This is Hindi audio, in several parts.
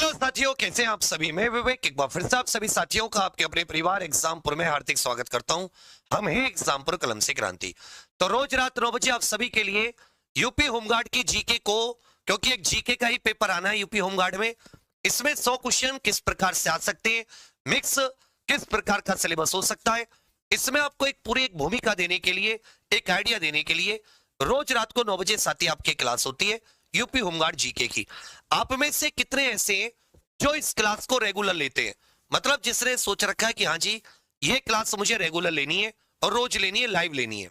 हेलो साथियों, कैसे हैं आप सभी। मैं विवेक एक बार फिर से आप सभी साथियों का आपके अपने परिवार एग्जामपुर में हार्दिक स्वागत करता हूं। हम हैं एग्जामपुर कलम से क्रांति। तो रोज रात 9 बजे आप सभी के लिए यूपी होमगार्ड की जीके को, क्योंकि एक जीके का ही पेपर आना है यूपी होमगार्ड में, इसमें 100 क्वेश्चन किस प्रकार से आ सकते हैं, मिक्स किस प्रकार का सिलेबस हो सकता है, इसमें आपको एक पूरी एक भूमिका देने के लिए, एक आइडिया देने के लिए रोज रात को 9 बजे साथी आपकी क्लास होती है यूपी होमगार्ड जीके की। आप में से कितने ऐसे हैं जो इस क्लास को रेगुलर लेते हैं, मतलब जिसने सोच रखा है कि हाँ जी ये क्लास मुझे रेगुलर लेनी है और रोज लेनी है, लाइव लेनी है।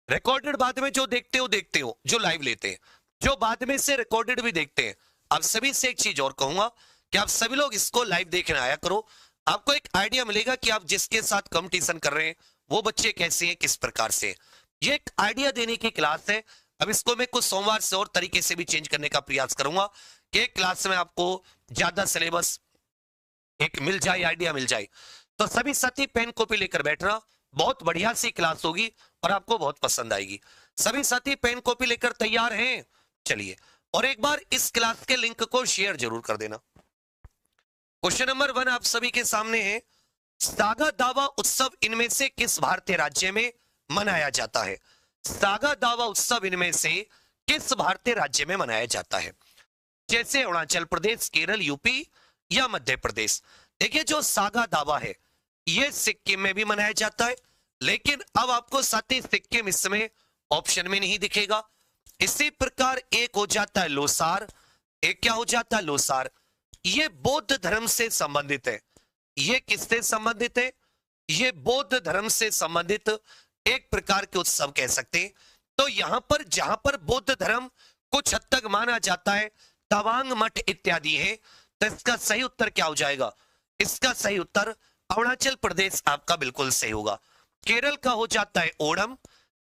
रिकॉर्डेड बाद में जो देखते हो जो लाइव लेते हैं, जो बाद में से रिकॉर्डेड भी देखते हैं, आप सभी से एक चीज और कहूंगा कि आप सभी लोग इसको लाइव देखने आया करो। आपको एक आइडिया मिलेगा कि आप जिसके साथ कंपटीशन कर रहे हैं वो बच्चे कैसे हैं, किस प्रकार से। ये एक आइडिया देने की क्लास है। अब इसको मैं कुछ सोमवार से और तरीके से भी चेंज करने का प्रयास करूंगा कि एक क्लास में आपको ज्यादा सिलेबस एक मिल जाए, आइडिया मिल जाए। तो सभी साथी पेन कॉपी लेकर बैठना, बहुत बढ़िया सी क्लास होगी और आपको बहुत पसंद आएगी। सभी साथी पेन कॉपी लेकर तैयार हैं? चलिए, और एक बार इस क्लास के लिंक को शेयर जरूर कर देना। क्वेश्चन नंबर 1 आप सभी के सामने है। सागा दावा उत्सव इनमें से किस भारतीय राज्य में मनाया जाता है? सागा दावा उत्सव इनमें से किस भारतीय राज्य में मनाया जाता है? जैसे अरुणाचल प्रदेश, केरल, यूपी या मध्य प्रदेश। देखिए, जो सागा दावा है ये सिक्किम में भी मनाया जाता है, लेकिन अब आपको साथ ही सिक्किम इसमें ऑप्शन में नहीं दिखेगा। इसी प्रकार एक हो जाता है लोसार, एक क्या हो जाता है लोसार। ये बौद्ध धर्म से संबंधित है। ये किससे संबंधित है? ये बौद्ध धर्म से संबंधित एक प्रकार के उत्सव कह सकते हैं। तो यहां पर जहां पर बौद्ध धर्म कुछ हद तक माना जाता है, तवांग मठ इत्यादि है, तो इसका सही उत्तर क्या हो जाएगा? इसका सही उत्तर अरुणाचल प्रदेश आपका बिल्कुल सही होगा। केरल का हो जाता है ओणम,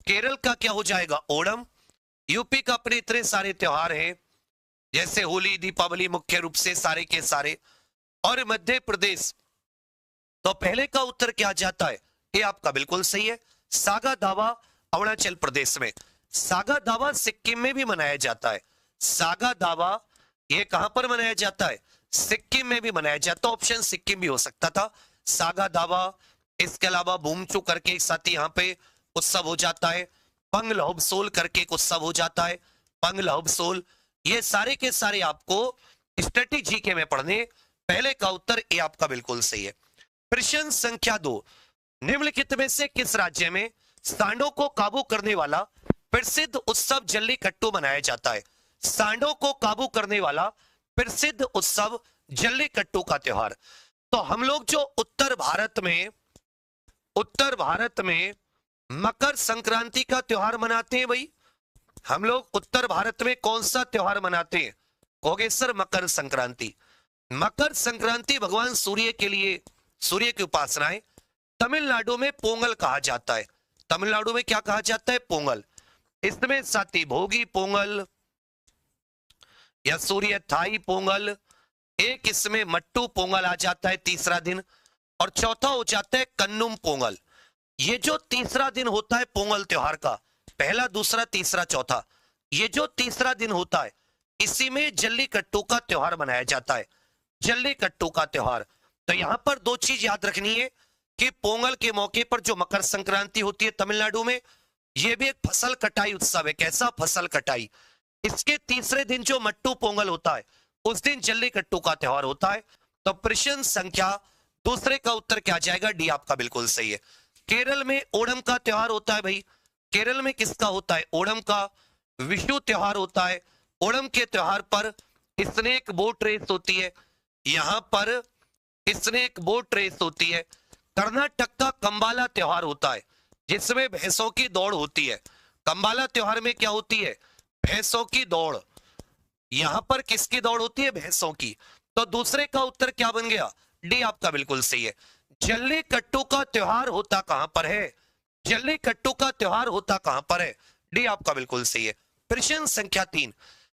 केरल का क्या हो जाएगा? ओणम। यूपी का अपने इतने सारे त्योहार हैं जैसे होली, दीपावली, मुख्य रूप से सारे के सारे। और मध्य प्रदेश, तो पहले का उत्तर क्या जाता है? ये आपका बिल्कुल सही है, सागा दावा अरुणाचल प्रदेश में। सागा दावा सिक्किम में भी मनाया जाता है। सागा दावा ये कहां पर मनाया जाता है? सिक्किम में भी मनाया जाता है। ऑप्शन सिक्किम भी हो सकता था। सागा दावा, इसके अलावा बूमचू करके एक साथ यहाँ पे उत्सव हो जाता है। पंग लहोबसोल करके एक उत्सव हो जाता है, पंग लहोबसोल। ये सारे के सारे आपको स्ट्रेटेजी के में पढ़ने। पहले का उत्तर ये आपका बिल्कुल सही है। प्रश्न संख्या 2, निम्नलिखित में से किस राज्य में सांडों को काबू करने वाला प्रसिद्ध उत्सव जल्लीकट्टू मनाया जाता है? सांडों को काबू करने वाला प्रसिद्ध उत्सव जल्लीकट्टू का त्योहार। तो हम लोग जो उत्तर भारत में मकर संक्रांति का त्योहार मनाते हैं भाई, हम लोग उत्तर भारत में कौन सा त्योहार मनाते हैं? कहोगे सर मकर संक्रांति। मकर संक्रांति भगवान सूर्य के लिए, सूर्य की उपासना है। तमिलनाडु में पोंगल कहा जाता है। तमिलनाडु में क्या कहा जाता है? पोंगल। इसमें साथी भोगी पोंगल या सूर्य थाई पोंगल, एक इसमें मट्टू पोंगल आ जाता है तीसरा दिन, और चौथा हो जाता है कन्नुम पोंगल। ये जो तीसरा दिन होता है पोंगल त्योहार का, पहला, दूसरा, तीसरा, चौथा, ये जो तीसरा दिन होता है इसी में जल्लीकट्टू का त्योहार मनाया जाता है। जल्लीकट्टू का त्योहार। तो यहां पर दो चीज याद रखनी है कि पोंगल के मौके पर जो मकर संक्रांति होती है तमिलनाडु में, यह भी एक फसल कटाई उत्सव है। कैसा? फसल कटाई। इसके तीसरे दिन जो मट्टू पोंगल होता है उस दिन जल्लीकट्टू का त्योहार होता है। तो प्रश्न संख्या दूसरे का उत्तर क्या जाएगा? डी आपका बिल्कुल सही है। केरल में ओणम का त्योहार होता है भाई। केरल में किसका होता है? ओणम का। विशु त्योहार होता है। ओणम के त्योहार पर स्नेक बोट रेस होती है। यहां पर स्नेक बोट रेस होती है। कर्नाटक का कंबाला त्योहार होता है जिसमें भैंसों की दौड़ होती है। कंबाला त्योहार में क्या होती है? भैंसों की दौड़। यहां पर किसकी दौड़ होती है? भैंसों की। तो दूसरे का उत्तर क्या बन गया? डी आपका बिल्कुल सही है। जल्लीकट्टू का त्योहार होता कहां पर है? जल्लीकट्टू का त्योहार होता कहां पर है? डी आपका बिल्कुल सही है। प्रश्न संख्या 3,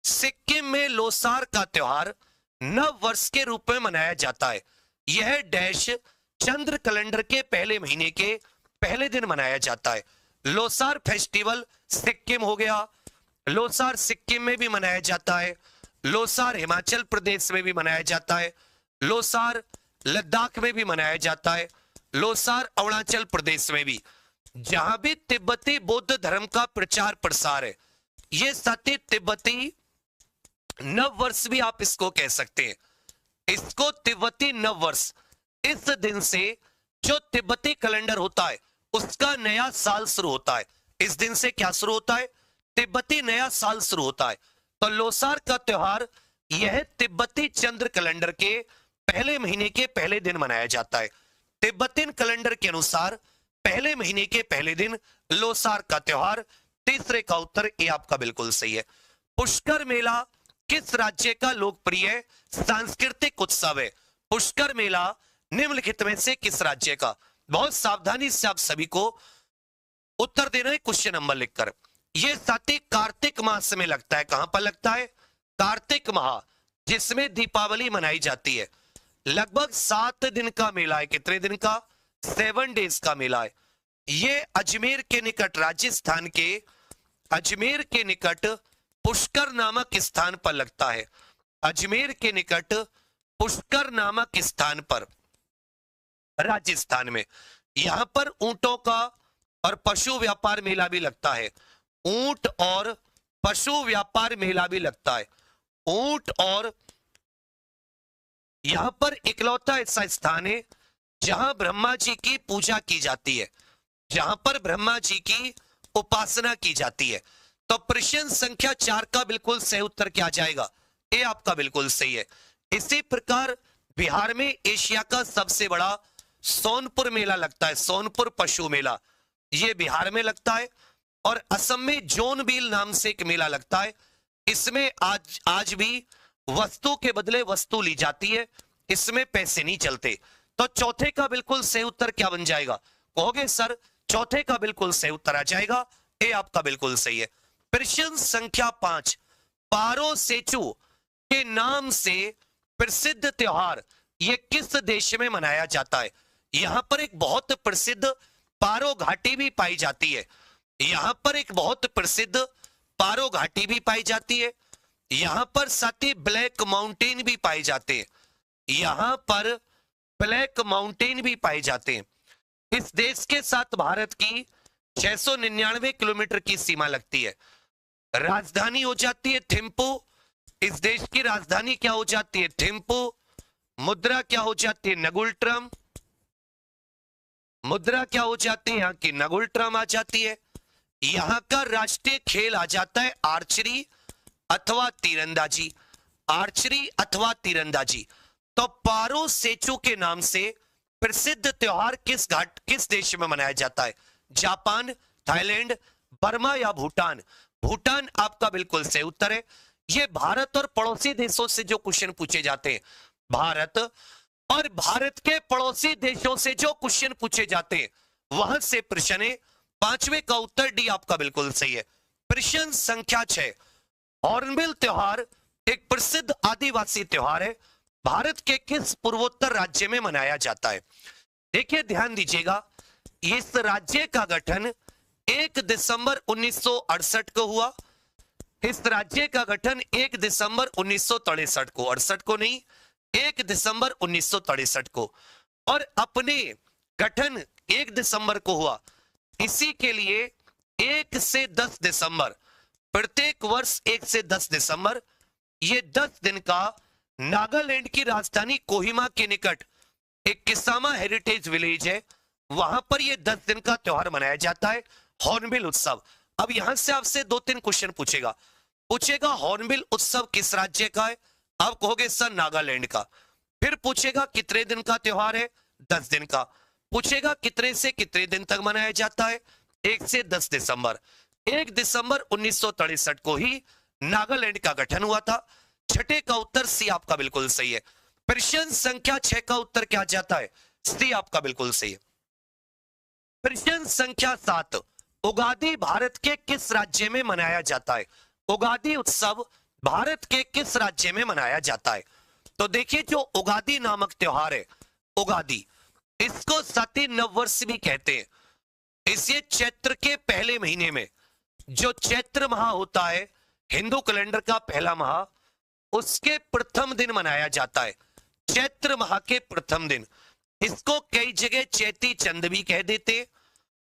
सिक्किम में लोसार का त्योहार नव वर्ष के रूप में मनाया जाता है। यह डैश चंद्र कैलेंडर के पहले महीने के पहले दिन मनाया जाता है। लोसार फेस्टिवल सिक्किम हो गया। लोसार सिक्किम में भी मनाया जाता है। लोसार हिमाचल प्रदेश में भी मनाया जाता है, लोसार लद्दाख में भी मनाया जाता है, लोसार अरुणाचल प्रदेश में भी। जहां भी तिब्बती बौद्ध धर्म का प्रचार प्रसार है, ये सती तिब्बती नव वर्ष भी आप इसको कह सकते हैं, इसको तिब्बती नव वर्ष। इस दिन से जो तिब्बती कैलेंडर होता है उसका नया साल शुरू होता है। इस दिन से क्या शुरू होता है? तिब्बती नया साल शुरू होता है। तो लोसार का त्योहार यह तिब्बती चंद्र कैलेंडर के पहले महीने के पहले दिन मनाया जाता है। तिब्बतीन कैलेंडर के अनुसार पहले महीने के पहले दिन लोसार का त्योहार। तीसरे का उत्तर ये आपका बिल्कुल सही है। पुष्कर मेला किस राज्य का लोकप्रिय सांस्कृतिक उत्सव है? पुष्कर मेला निम्नलिखित में से किस राज्य का? बहुत सावधानी से आप सभी को उत्तर देना है क्वेश्चन नंबर लिखकर। यह साथी कार्तिक मास में लगता है। कहां पर लगता है? कार्तिक माह, जिसमें दीपावली मनाई जाती है। लगभग 7 दिन का मेला है। कितने दिन का? 7 डेज का मेला है। यह अजमेर के निकट, राजस्थान के अजमेर के निकट पुष्कर नामक स्थान पर लगता है। अजमेर के निकट पुष्कर नामक स्थान पर, राजस्थान में। यहां पर ऊंटों का और पशु व्यापार मेला भी लगता है। ऊंट और पशु व्यापार मेला भी लगता है। ऊंट और यहां पर इकलौता ऐसा स्थान है जहां ब्रह्मा जी की पूजा की जाती है, जहां पर ब्रह्मा जी की उपासना की जाती है। तो प्रश्न संख्या 4 का बिल्कुल सही उत्तर क्या जाएगा? ये आपका बिल्कुल सही है। इसी प्रकार बिहार में एशिया का सबसे बड़ा सोनपुर मेला लगता है। सोनपुर पशु मेला, ये बिहार में लगता है। और असम में जोनबिल नाम से एक मेला लगता है। इसमें आज भी वस्तु के बदले वस्तु ली जाती है, इसमें पैसे नहीं चलते। तो चौथे का बिल्कुल सही उत्तर क्या बन जाएगा? कहोगे सर चौथे का बिल्कुल सही उत्तर आ जाएगा, ये आपका बिल्कुल सही है। प्रश्न संख्या 5, पारो सेचू के नाम से प्रसिद्ध त्योहार ये किस देश में मनाया जाता है? यहां पर एक बहुत प्रसिद्ध पारो घाटी भी पाई जाती है। यहां पर एक बहुत प्रसिद्ध पारो घाटी भी पाई जाती है। यहां पर साथ ही ब्लैक माउंटेन भी पाए जाते हैं। यहां पर ब्लैक माउंटेन भी पाए जाते हैं। इस देश के साथ भारत की 699 किलोमीटर की सीमा लगती है। राजधानी हो जाती है थिम्पू। इस देश की राजधानी क्या हो जाती है? थिम्पू। मुद्रा क्या हो जाती है? नगुल्ट्रम। मुद्रा क्या हो जाती है? यहां की नगुल्ट्रम आ जाती है। यहां का राष्ट्रीय खेल आ जाता है आर्चरी अथवा तीरंदाजी। आर्चरी अथवा तीरंदाजी। तो पारो सेचू के नाम से प्रसिद्ध त्योहार किस देश में मनाया जाता है? जापान, थाईलैंड, बर्मा या भूटान? भूटान आपका बिल्कुल सही उत्तर है। ये भारत और पड़ोसी देशों से जो क्वेश्चन पूछे जाते हैं, भारत और भारत के पड़ोसी देशों से जो क्वेश्चन पूछे जाते हैं, वहां से प्रश्न है। 5वें का उत्तर डी आपका बिल्कुल सही है। प्रश्न संख्या 6, हॉर्नबिल त्योहार एक प्रसिद्ध आदिवासी त्योहार है। भारत के किस पूर्वोत्तर राज्य में मनाया जाता है? देखिए ध्यान दीजिएगा, इस राज्य का गठन 1 दिसंबर 1968 को हुआ। इस राज्य का गठन 1 दिसंबर 1963 को, 68 को नहीं, 1 दिसंबर 1963 को। और अपने गठन 1 दिसंबर को हुआ, इसी के लिए 1 से 10 दिसंबर, प्रत्येक वर्ष 1 से 10 दिसंबर, ये 10 दिन का नागालैंड की राजधानी कोहिमा के निकट एक किसामा हेरिटेज विलेज है, वहां पर यह 10 दिन का त्योहार मनाया जाता है, हॉर्नबिल उत्सव। अब यहां से आपसे 2-3 क्वेश्चन पूछेगा हॉर्नबिल उत्सव किस राज्य का है? आप कहोगे सर नागालैंड का। फिर पूछेगा कितने दिन का त्योहार है? 10 दिन का। पूछेगा कितने से कितने दिन तक मनाया जाता है? 1 से 10 दिसंबर। 1 दिसंबर 1963 को ही नागालैंड का गठन हुआ था। छठे का उत्तर सी आपका बिल्कुल सही है। प्रश्न संख्या 6 का उत्तर क्या जाता है? सी आपका बिल्कुल सही है। प्रश्न संख्या 7, उगादी भारत के किस राज्य में मनाया जाता है? उगादी उत्सव भारत के किस राज्य में मनाया जाता है? तो देखिए जो उगादी नामक त्योहार है, उगादी, इसको सती नववर्ष भी कहते हैं। इसे चैत्र के पहले महीने में, जो चैत्र माह होता है हिंदू कैलेंडर का पहला माह, उसके प्रथम दिन मनाया जाता है, चैत्र माह के प्रथम दिन। इसको कई जगह चैती चंद भी कह देते,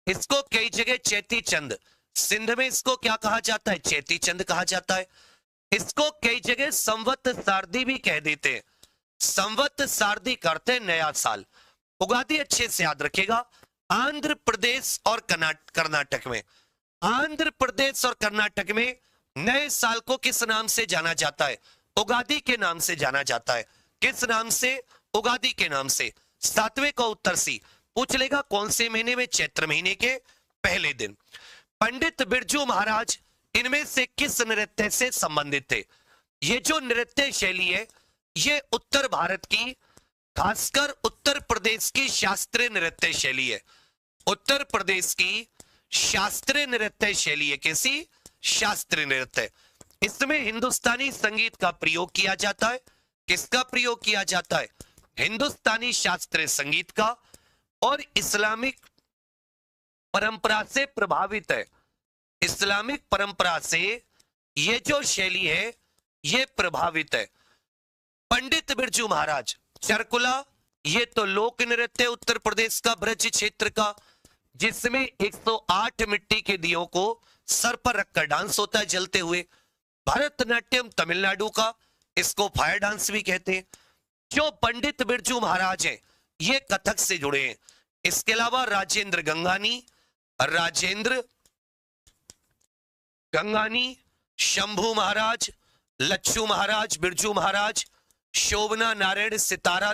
इसको कई जगह चैती चंद, सिंध में इसको क्या कहा जाता है, चैती चंद कहा जाता है। इसको कई जगह संवत सारदी भी कह देते हैं, संवत सारदी करते नया साल। उगादी अच्छे से याद रखिएगा। आंध्र प्रदेश और कर्नाटक में, आंध्र प्रदेश और कर्नाटक में नए साल को किस नाम से जाना जाता है, उगादी के नाम से जाना जाता है। किस नाम से, उगादी के नाम से। 7वें का उत्तर सी, पूछ लेगा कौन से महीने में, चैत्र महीने के पहले दिन। पंडित बिरजू महाराज इनमें से किस नृत्य से संबंधित थे? ये जो नृत्य शैली है ये उत्तर भारत की, खासकर उत्तर प्रदेश की शास्त्रीय नृत्य शैली है। उत्तर प्रदेश की शास्त्रीय नृत्य शैली है। कैसी? शास्त्रीय नृत्य। इसमें हिंदुस्तानी संगीत का प्रयोग किया जाता है। किसका प्रयोग किया जाता है? हिंदुस्तानी शास्त्रीय संगीत का, और इस्लामिक परंपरा से प्रभावित है। इस्लामिक परंपरा से ये जो शैली है ये प्रभावित है। पंडित बिरजू महाराज, चरकुला, ये तो लोक नृत्य उत्तर प्रदेश का, ब्रज क्षेत्र का, जिसमें 108 मिट्टी के दियों को सर पर रखकर डांस होता है जलते हुए। भरतनाट्यम तमिलनाडु का, इसको फायर डांस भी कहते हैं। जो पंडित बिरजू महाराज हैं ये कथक से जुड़े हैं। इसके अलावा राजेंद्र गंगानी, शंभू महाराज, लच्छू महाराज, बिरजू महाराज, शोभना नारायण सितारा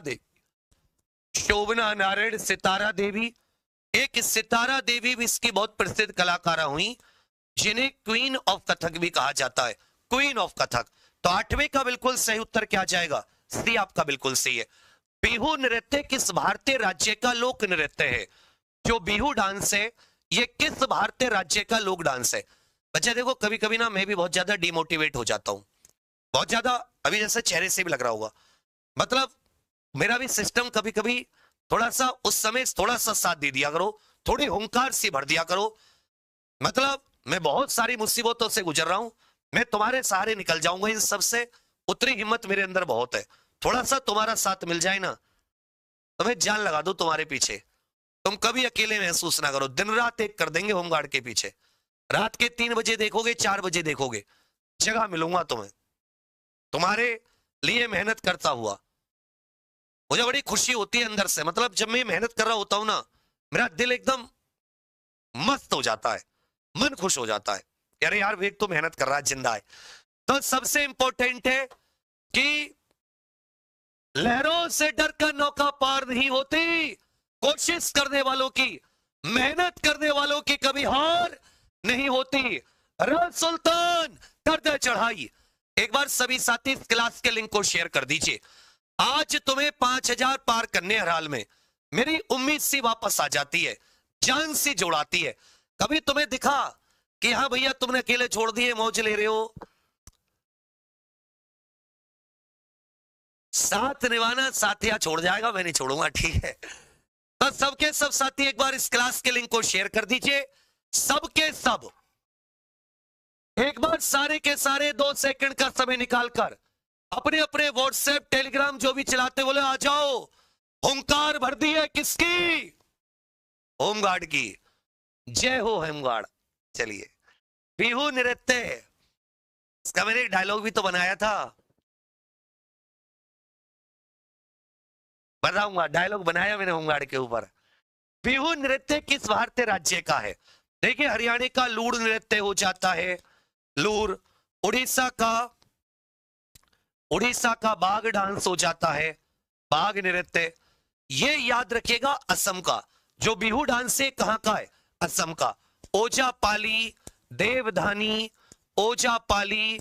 देवी, एक सितारा देवी भी इसकी बहुत प्रसिद्ध कलाकारा हुई, जिन्हें क्वीन ऑफ कथक भी कहा जाता है, क्वीन ऑफ कथक। तो 8वें का बिल्कुल सही उत्तर क्या जाएगा? सी आपका बिल्कुल सही है। बिहू नृत्य किस भारतीय राज्य का लोक नृत्य है? जो बिहू डांस है ये किस भारतीय राज्य का लोक डांस है? बच्चा देखो, कभी कभी ना मैं भी बहुत ज्यादा डिमोटिवेट हो जाता हूं, बहुत ज्यादा, अभी जैसे चेहरे से भी लग रहा होगा। मतलब मेरा भी सिस्टम कभी कभी थोड़ा सा, उस समय थोड़ा सा साथ दे दिया करो, थोड़ी हुंकार सी भर दिया करो। मतलब मैं बहुत सारी मुसीबतों से गुजर रहा हूं, मैं तुम्हारे सहारे निकल जाऊंगा इन सबसे, उतनी हिम्मत मेरे अंदर बहुत है। थोड़ा सा तुम्हारा साथ मिल जाए ना तो मैं जान लगा दूं तुम्हारे पीछे, तुम कभी अकेले महसूस ना करो। दिन रात एक कर देंगे होमगार्ड के पीछे। रात के 3 बजे देखोगे, 4 बजे देखोगे, जगह मिलूंगा तुम्हें, तुम्हारे लिए मेहनत करता हुआ। मुझे बड़ी खुशी होती है अंदर से, मतलब जब मैं मेहनत कर रहा होता हूं ना, मेरा दिल एकदम मस्त हो जाता है, मन खुश हो जाता है। अरे यार वेग तो मेहनत कर रहा है, जिंदा है। तो सबसे इंपॉर्टेंट है कि लहरों से डरकर नौका पार नहीं होती, कोशिश करने वालों की, मेहनत करने वालों की कभी हार नहीं होती। रन सुल्तान कर दे चढ़ाई। एक बार सभी साथी इस क्लास के लिंक को शेयर कर दीजिए। आज तुम्हें 5000 पार करने हर हाल में मेरी उम्मीद सी वापस आ जाती है, जान सी जोड़ाती है। कभी तुम्हें दिखा कि हाँ भैया तुमने अकेले छोड़ दिए, मौज ले रहे हो? साथ निभाना साथिया छोड़ जाएगा, मैं नहीं छोड़ूंगा, ठीक है। तो सबके सब साथी एक बार इस क्लास के लिंक को शेयर कर दीजिए, सबके सब। एक बार सारे के सारे 2 सेकंड का समय निकालकर अपने अपने व्हाट्सएप टेलीग्राम जो भी चलाते बोले आ जाओ। हुंकार भर दी है किसकी? होमगार्ड की। जय हो होमगार्ड। चलिए, बिहू नृत्य, इसका मैंने एक डायलॉग भी तो बनाया था, बताऊंगा, डायलॉग बनाया मैंने होमगार्ड के ऊपर। बिहू नृत्य किस भारतीय राज्य का है? देखिए, हरियाणा का लूड़ नृत्य हो जाता है, लूर। उड़ीसा का बाघ डांस हो जाता है, बाघ नृत्य। ये याद रखिएगा, असम का जो बिहू डांस है कहां का है? असम का। ओजापाली, देवधानी, ओजापाली,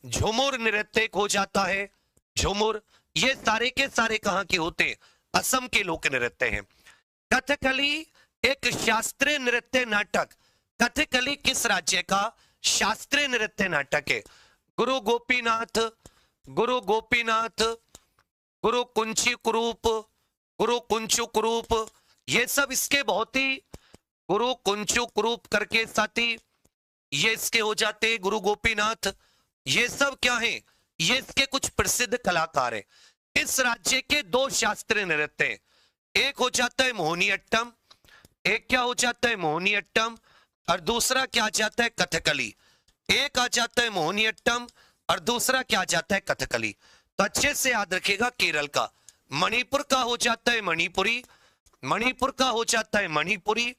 झुमुर नृत्य हो जाता है, झुमुर। ये सारे के सारे कहां के होते हैं? असम के लोक नृत्य हैं। कथकली एक शास्त्रीय नृत्य नाटक, कथकली किस राज्य का शास्त्रीय नृत्य नाटक है? गुरु गोपीनाथ, गुरु कुंची कुरूप, गुरु कुंचु कुरूप, ये सब इसके बहुत ही, गुरु कुंचु कुरूप करके साथी ये इसके हो जाते, गुरु गोपीनाथ। ये सब क्या है? ये इसके कुछ प्रसिद्ध कलाकार हैं। इस राज्य के दो शास्त्रीय नृत्य हैं, एक हो जाता है मोहिनीअट्टम, एक क्या हो जाता है मोहिनीअट्टम, और दूसरा क्या आ जाता है कथकली। एक आ जाता है मोहिनीअट्टम और दूसरा क्या आ जाता है कथकली। तो अच्छे से याद रखिएगा, केरल का, मणिपुर का हो जाता है मणिपुरी, मणिपुर का हो जाता है मणिपुरी,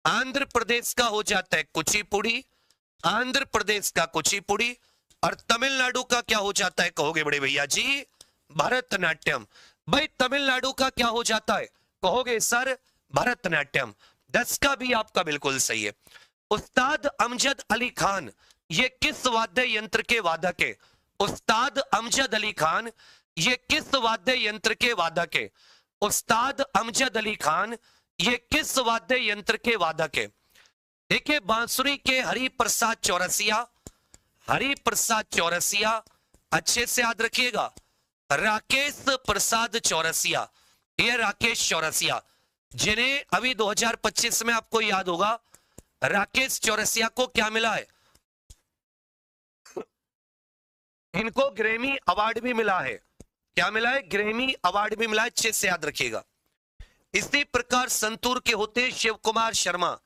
आंध्र प्रदेश का हो जाता है कुचिपुड़ी, आंध्र प्रदेश का कुचिपुड़ी, और तमिलनाडु का क्या हो जाता है कहोगे बड़े भैया जी, भरतनाट्यम। भाई तमिलनाडु का क्या हो जाता है कहोगे सर, भरतनाट्यम। 10 का भी आपका बिल्कुल सही है। उस्ताद अमजद अली खान ये किस वाद्य यंत्र के वादक है? उस्ताद अमजद अली खान ये किस वाद्य यंत्र के वादक है? उस्ताद अमजद अली खान ये किस वाद्य यंत्र के वादक है? देखिए, बांसुरी के हरि प्रसाद चौरसिया, हरि प्रसाद चौरसिया, अच्छे से याद रखिएगा, राकेश प्रसाद चौरसिया, ये राकेश चौरसिया, जिन्हें अभी 2025 में आपको याद होगा, राकेश चौरसिया को क्या मिला है? इनको ग्रैमी अवार्ड भी मिला है। क्या मिला है? ग्रैमी अवार्ड भी मिला है, अच्छे से याद रखिएगा। इसी प्रकार संतूर के होते हैं शिव कुमार शर्मा।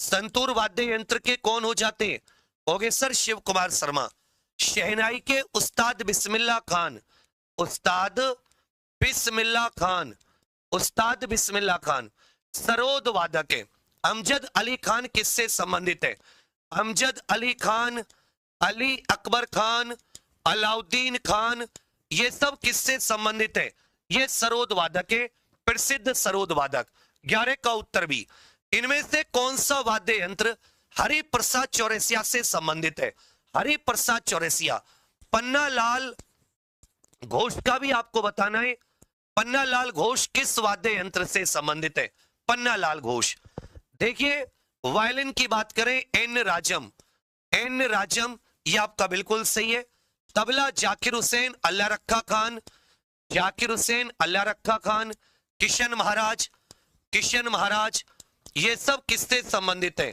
संतूर वाद्य यंत्र के कौन हो जाते हैं? होगे सर शिव कुमार शर्मा। शहनाई के उस्ताद बिस्मिल्लाह खान, उस्ताद बिस्मिल्लाह खान, उस्ताद बिस्मिल्लाह खान सरोद वादक है। अमजद अली खान किससे संबंधित है? अमजद अली खान, अली अकबर खान, अलाउद्दीन खान, ये सब किससे संबंधित है? ये सरोद वादक है, प्रसिद्ध सरोद वादक। 11 का उत्तर भी। इनमें से कौन सा वाद्य यंत्र हरि प्रसाद चौरसिया से संबंधित है? हरि प्रसाद चौरसिया। पन्ना लाल घोष का भी आपको बताना है, पन्ना लाल घोष किस वाद्य यंत्र से संबंधित है? पन्ना लाल घोष। देखिए, वायलिन की बात करें, एन राजम, एन राजम, ये आपका बिल्कुल सही है। तबला जाकिर हुसैन अल्लाह रखा खान, जाकिर हुसैन अल्लाह रखा खान, किशन महाराज, किशन महाराज, ये सब किससे संबंधित है?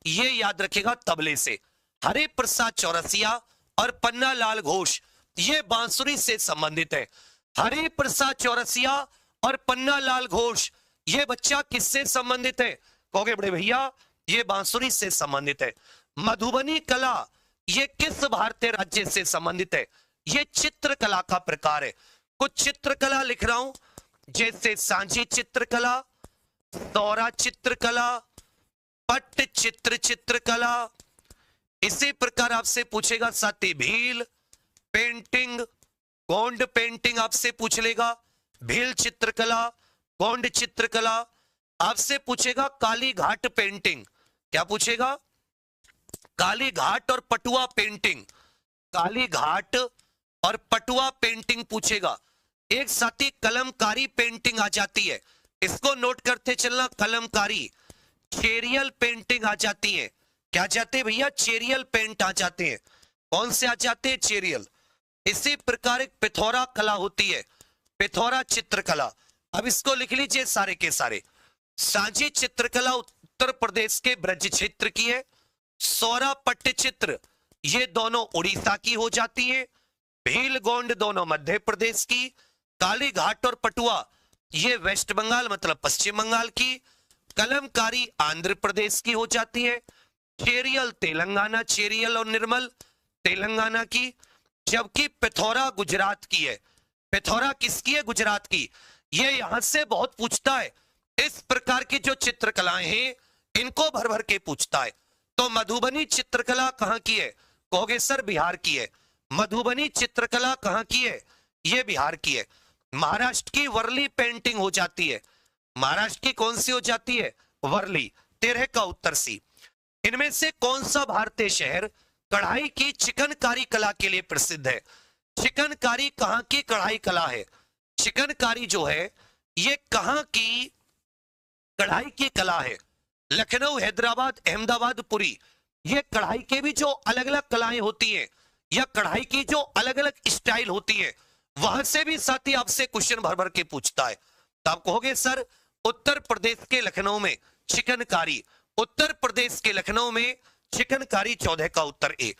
ये याद रखिएगा, तबले से। हरि प्रसाद चौरसिया और पन्ना लाल घोष ये बांसुरी से संबंधित है। हरि प्रसाद चौरसिया और पन्ना लाल घोष ये बच्चा किससे संबंधित है? कहोगे बड़े भैया, ये बांसुरी से संबंधित है। मधुबनी कला ये किस भारतीय राज्य से संबंधित है? ये चित्रकला का प्रकार है। कुछ चित्रकला लिख रहा हूं, जैसे सांझी चित्रकला, सौरा चित्रकला, पट्ट चित्र चित्रकला। इसी प्रकार आपसे पूछेगा साथी भील पेंटिंग, गोंड पेंटिंग आपसे पूछ लेगा, भील चित्रकला, गोंड चित्रकला। आपसे पूछेगा काली घाट पेंटिंग, क्या पूछेगा? काली घाट और पटुआ पेंटिंग, काली घाट और पटुआ पेंटिंग पूछेगा। एक साथी कलमकारी पेंटिंग आ जाती है, इसको नोट करते चलना, कलमकारी। चेरियल पेंटिंग आ जाती है, क्या जाते हैं भैया? चेरियल पेंट आ जाते हैं। कौन से आ जाते हैं? चेरियल। इसी प्रकार एक पिथौरा कला होती है, पिथौरा चित्रकला। अब इसको लिख लीजिए सारे के सारे। सांझी चित्रकला उत्तर प्रदेश के ब्रज क्षेत्र की है। सौरा पट्ट चित्र ये दोनों उड़ीसा की हो जाती है। भील गोंड दोनों मध्य प्रदेश की। काली घाट और पटुआ ये वेस्ट बंगाल मतलब पश्चिम बंगाल की। कलमकारी आंध्र प्रदेश की हो जाती है। चेरियल तेलंगाना, चेरियल और निर्मल तेलंगाना की। जबकि पिथौरा गुजरात की है। पिथौरा किसकी है? गुजरात की। ये यहां से बहुत पूछता है। इस प्रकार की जो चित्रकलाएं हैं इनको भर भर के पूछता है। तो मधुबनी चित्रकला कहां की है? कहोगे सर बिहार की है। मधुबनी चित्रकला कहां की है? ये बिहार की है। महाराष्ट्र की वर्ली पेंटिंग हो जाती है। महाराष्ट्र की कौन सी हो जाती है? वर्ली। 13 का उत्तर सी। इनमें से कौन सा भारतीय शहर कढ़ाई की चिकनकारी कला के लिए प्रसिद्ध है? चिकनकारी कहां की कढ़ाई कला है? चिकनकारी जो है ये कहां की कढ़ाई की कला है? लखनऊ, हैदराबाद, अहमदाबाद, पुरी, ये कढ़ाई के भी जो अलग अलग कलाएं होती हैं या कढ़ाई की जो अलग अलग स्टाइल होती है, वहां से भी साथी आपसे क्वेश्चन भर भर के पूछता है। तो आप कहोगे सर उत्तर प्रदेश के लखनऊ में चिकनकारी, उत्तर प्रदेश के लखनऊ में चिकनकारी। 14 का उत्तर ए।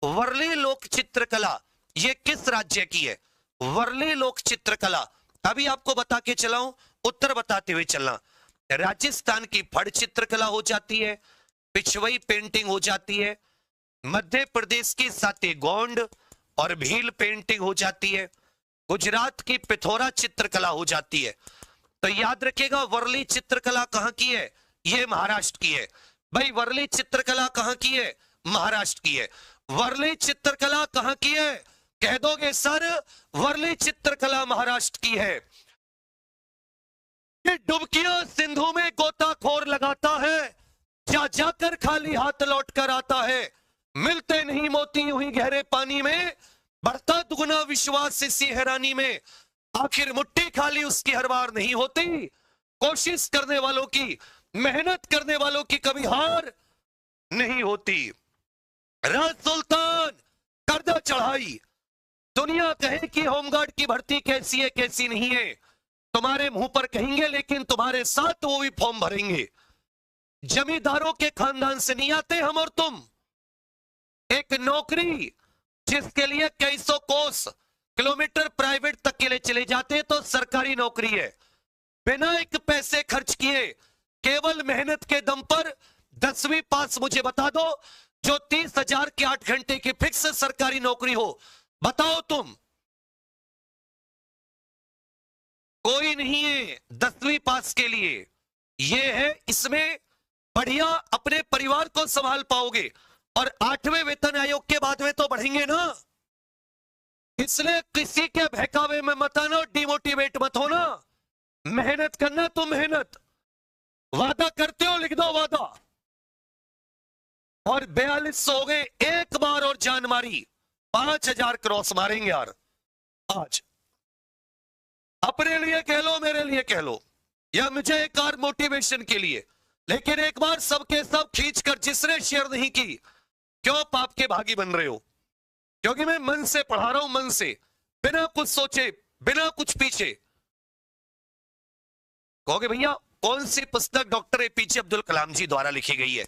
वर्ली लोक चित्रकला ये किस राज्य की है? वर्ली लोक चित्रकला। अभी आपको बता के चलाऊं, उत्तर बताते हुए चलना। राजस्थान की फड़ चित्रकला हो जाती है, पिछवई पेंटिंग हो जाती है, मध्य प्रदेश की सातेगोंड और भील पेंटिंग हो जाती है, गुजरात की पिथौरा चित्रकला हो जाती है। तो याद रखिएगा, वर्ली चित्रकला कहां की है? ये महाराष्ट्र की है। भाई वर्ली चित्रकला कहां की है? महाराष्ट्र की है। वर्ली चित्रकला कहां की है? कह दोगे सर, वर्ली चित्रकला महाराष्ट्र की है। ये डुबकियां सिंधु में गोताखोर लगाता है, जा जाकर खाली हाथ लौट कर आता है। मिलते नहीं मोती यूं ही गहरे पानी में, बढ़ता दुगना विश्वास इसी हैरानी में। आखिर मुट्ठी खाली उसकी हर बार नहीं होती, कोशिश करने वालों की, मेहनत करने वालों की कभी हार नहीं होती। राज सुल्तान कर्जा चढ़ाई। दुनिया कहे कि होमगार्ड की भर्ती कैसी है कैसी नहीं है, तुम्हारे मुंह पर कहेंगे, लेकिन तुम्हारे साथ वो भी फॉर्म भरेंगे। जमींदारों के खानदान से नहीं आते हम और तुम। एक नौकरी जिसके लिए कई सौ कोस किलोमीटर प्राइवेट तक के लिए चले जाते हैं, तो सरकारी नौकरी है। बिना एक पैसे खर्च किए, केवल मेहनत के दम पर 10वीं पास मुझे बता दो, जो 30,000 के 8 घंटे की फिक्स सरकारी नौकरी हो। बताओ तुम। कोई नहीं है 10वीं पास के लिए। ये है, इसमें बढ़िया अपने परिवार को संभाल पाओगे, और 8वें वेतन आयोग के बाद में तो बढ़ेंगे ना। इसलिए किसी के बहकावे में मत आना, डिमोटिवेट मत होना। मेहनत करना तो मेहनत, वादा करते हो लिख दो वादा। और 42 हो गए, एक बार और जान मारी, 5,000 क्रॉस मारेंगे यार आज। अपने लिए कह लो, मेरे लिए कह लो, या मुझे एक और मोटिवेशन के लिए, लेकिन एक बार सबके सब खींच कर, जिसने शेयर नहीं की, क्यों पाप के भागी बन रहे हो? क्योंकि मैं मन से पढ़ा रहा हूं, मन से, बिना कुछ सोचे, बिना कुछ पीछे। कहोगे भैया कौन सी पुस्तक डॉक्टर एपीजे अब्दुल कलाम जी द्वारा लिखी गई है?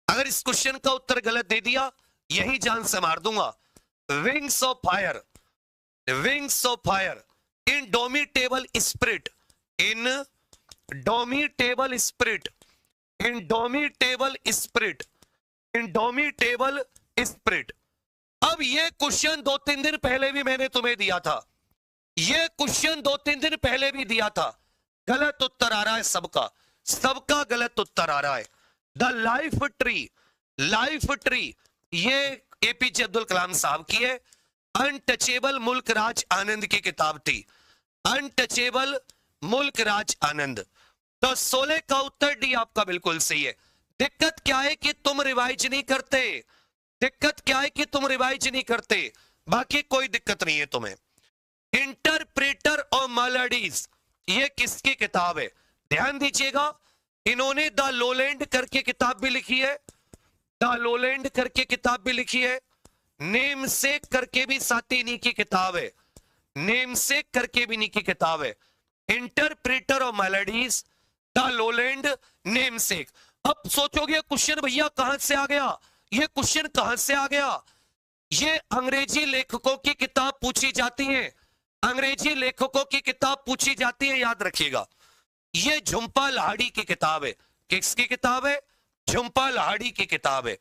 अगर इस क्वेश्चन का उत्तर गलत दे दिया, यही जान से मार दूंगा। Wings of fire, wings of fire, indomitable spirit, indomitable spirit, indomitable spirit, indomitable spirit. अब ये क्वेश्चन 2-3 दिन पहले भी मैंने तुम्हें दिया था, ये क्वेश्चन 2-3 दिन पहले भी दिया था। गलत उत्तर आ रहा है सबका, सबका गलत उत्तर आ रहा है। The life tree, life tree, ये एपीजे अब्दुल कलाम साहब की है। अनटचेबल मुल्क राज आनंद की किताब थी, अनटचेबल मुल्क राज आनंद। तो 16 का उत्तर डी आपका बिल्कुल सही है। दिक्कत क्या है कि तुम रिवाइज नहीं करते, दिक्कत क्या है कि तुम रिवाइज नहीं करते, बाकी कोई दिक्कत नहीं है तुम्हें। इंटरप्रेटर ऑफ मेलोडीज, ये किसकी किताब है? ध्यान दीजिएगा, इन्होंने द लोलैंड करके किताब भी लिखी है, द लोलैंड करके किताब भी लिखी है, नेम सेक करके भी साथ ही इन्हीं की किताब है, नेम सेक करके भी इन्हीं की किताब है। Interpreter of melodies, the lowland, name सेक। अब सोचोगे क्वेश्चन भैया कहां से आ गया, ये क्वेश्चन कहां से आ गया? ये अंग्रेजी लेखकों की किताब पूछी जाती है, अंग्रेजी लेखकों की किताब पूछी जाती है, याद रखिएगा। ये झुंपा लाहिड़ी की किताब है। किसकी किताब है? झुंपा लाहिड़ी की किताब है।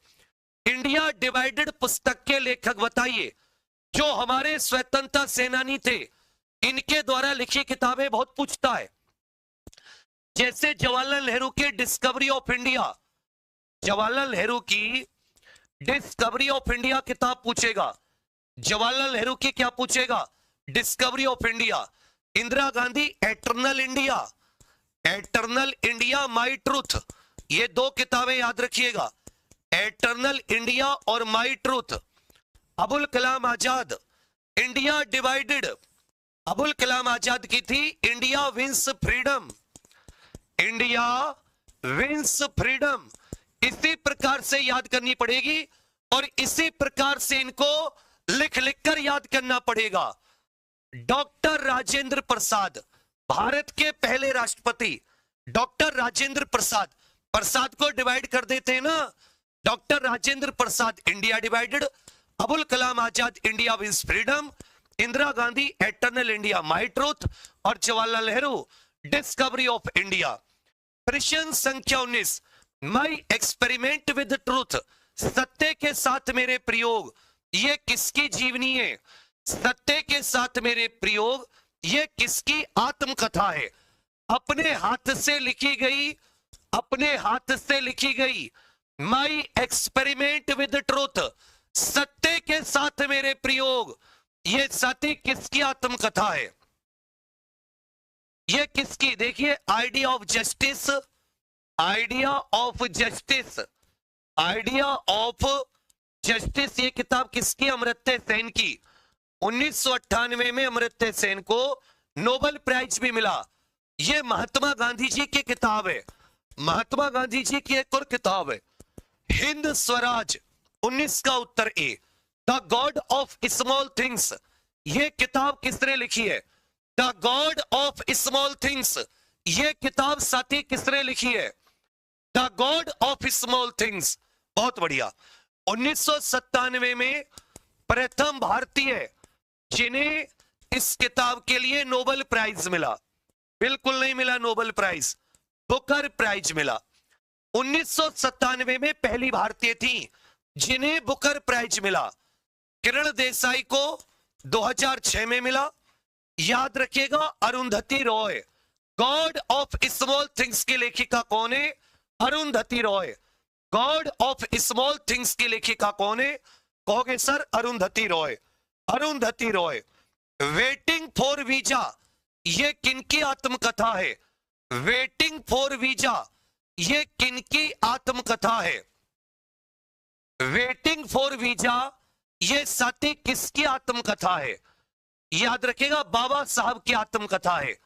इंडिया डिवाइडेड पुस्तक के लेखक बताइए, जो हमारे स्वतंत्रता सेनानी थे, इनके द्वारा लिखी किताबें बहुत पूछता है। जैसे जवाहरलाल नेहरू की discovery of India, Jawaharlal Nehru की डिस्कवरी ऑफ इंडिया किताब पूछेगा, जवाहरलाल नेहरू की क्या पूछेगा? Discovery of India. Indira Gandhi eternal India, eternal India my truth, ये 2 किताबें याद रखिएगा, एटर्नल इंडिया और my truth. Abul Kalam Azad, India divided, Abul Kalam Azad की थी India wins freedom, India wins freedom. इसी प्रकार से याद करनी पड़ेगी, और इसी प्रकार से इनको लिख लिख कर याद करना पड़ेगा। डॉक्टर राजेंद्र प्रसाद, भारत के पहले राष्ट्रपति डॉक्टर राजेंद्र प्रसाद, प्रसाद को डिवाइड कर देते हैं ना, doctor Rajendra Prasad India divided, Abul Kalam Azad India wins freedom, Indira Gandhi eternal India my truth, और Jawaharlal Nehru Discovery of India. प्रश्न संख्या 19, माई एक्सपेरिमेंट विद ट्रूथ, सत्य के साथ मेरे प्रयोग, ये किसकी जीवनी है? सत्य के साथ मेरे प्रयोग, ये किसकी आत्मकथा है? अपने हाथ से लिखी गई, अपने हाथ से लिखी गई माई एक्सपेरिमेंट विद ट्रूथ, सत्य के साथ मेरे प्रयोग, ये सत्य किसकी आत्मकथा है? ये किसकी? देखिए, idea of justice, idea of justice, idea of justice, ये किताब किसकी? अमर्त्य सेन की। 1998 में अमर्त्य सेन को नोबेल प्राइज भी मिला। ये महात्मा गांधी जी की किताब है, महात्मा गांधी जी की एक और किताब है, हिंद स्वराज। 19 का उत्तर A. The God of small things, ये किताब किसने लिखी है? The God of small things, ये किताब साथी किसने लिखी है? The God of small things. बहुत बढ़िया। 1997 में प्रथम भारतीय जिन्हें इस किताब के लिए नोबेल प्राइज मिला, बिल्कुल नहीं मिला नोबेल प्राइज, बुकर प्राइज मिला। 1997 में पहली भारतीय थी जिन्हें बुकर प्राइज मिला। किरण देसाई को 2006 में मिला। याद रखिएगा, Arundhati Roy, God of small things की लेखिका कौन है? Arundhati Roy. God of small things की लेखिका कौन है? कहोगे sir Arundhati Roy, Arundhati Roy. Waiting for visa, ये किनकी आत्मकथा है? वेटिंग फॉर वीजा, ये किनकी आत्मकथा है? वेटिंग फॉर वीजा, ये साथी किसकी आत्मकथा है? याद रखिएगा, बाबा साहब की आत्मकथा है।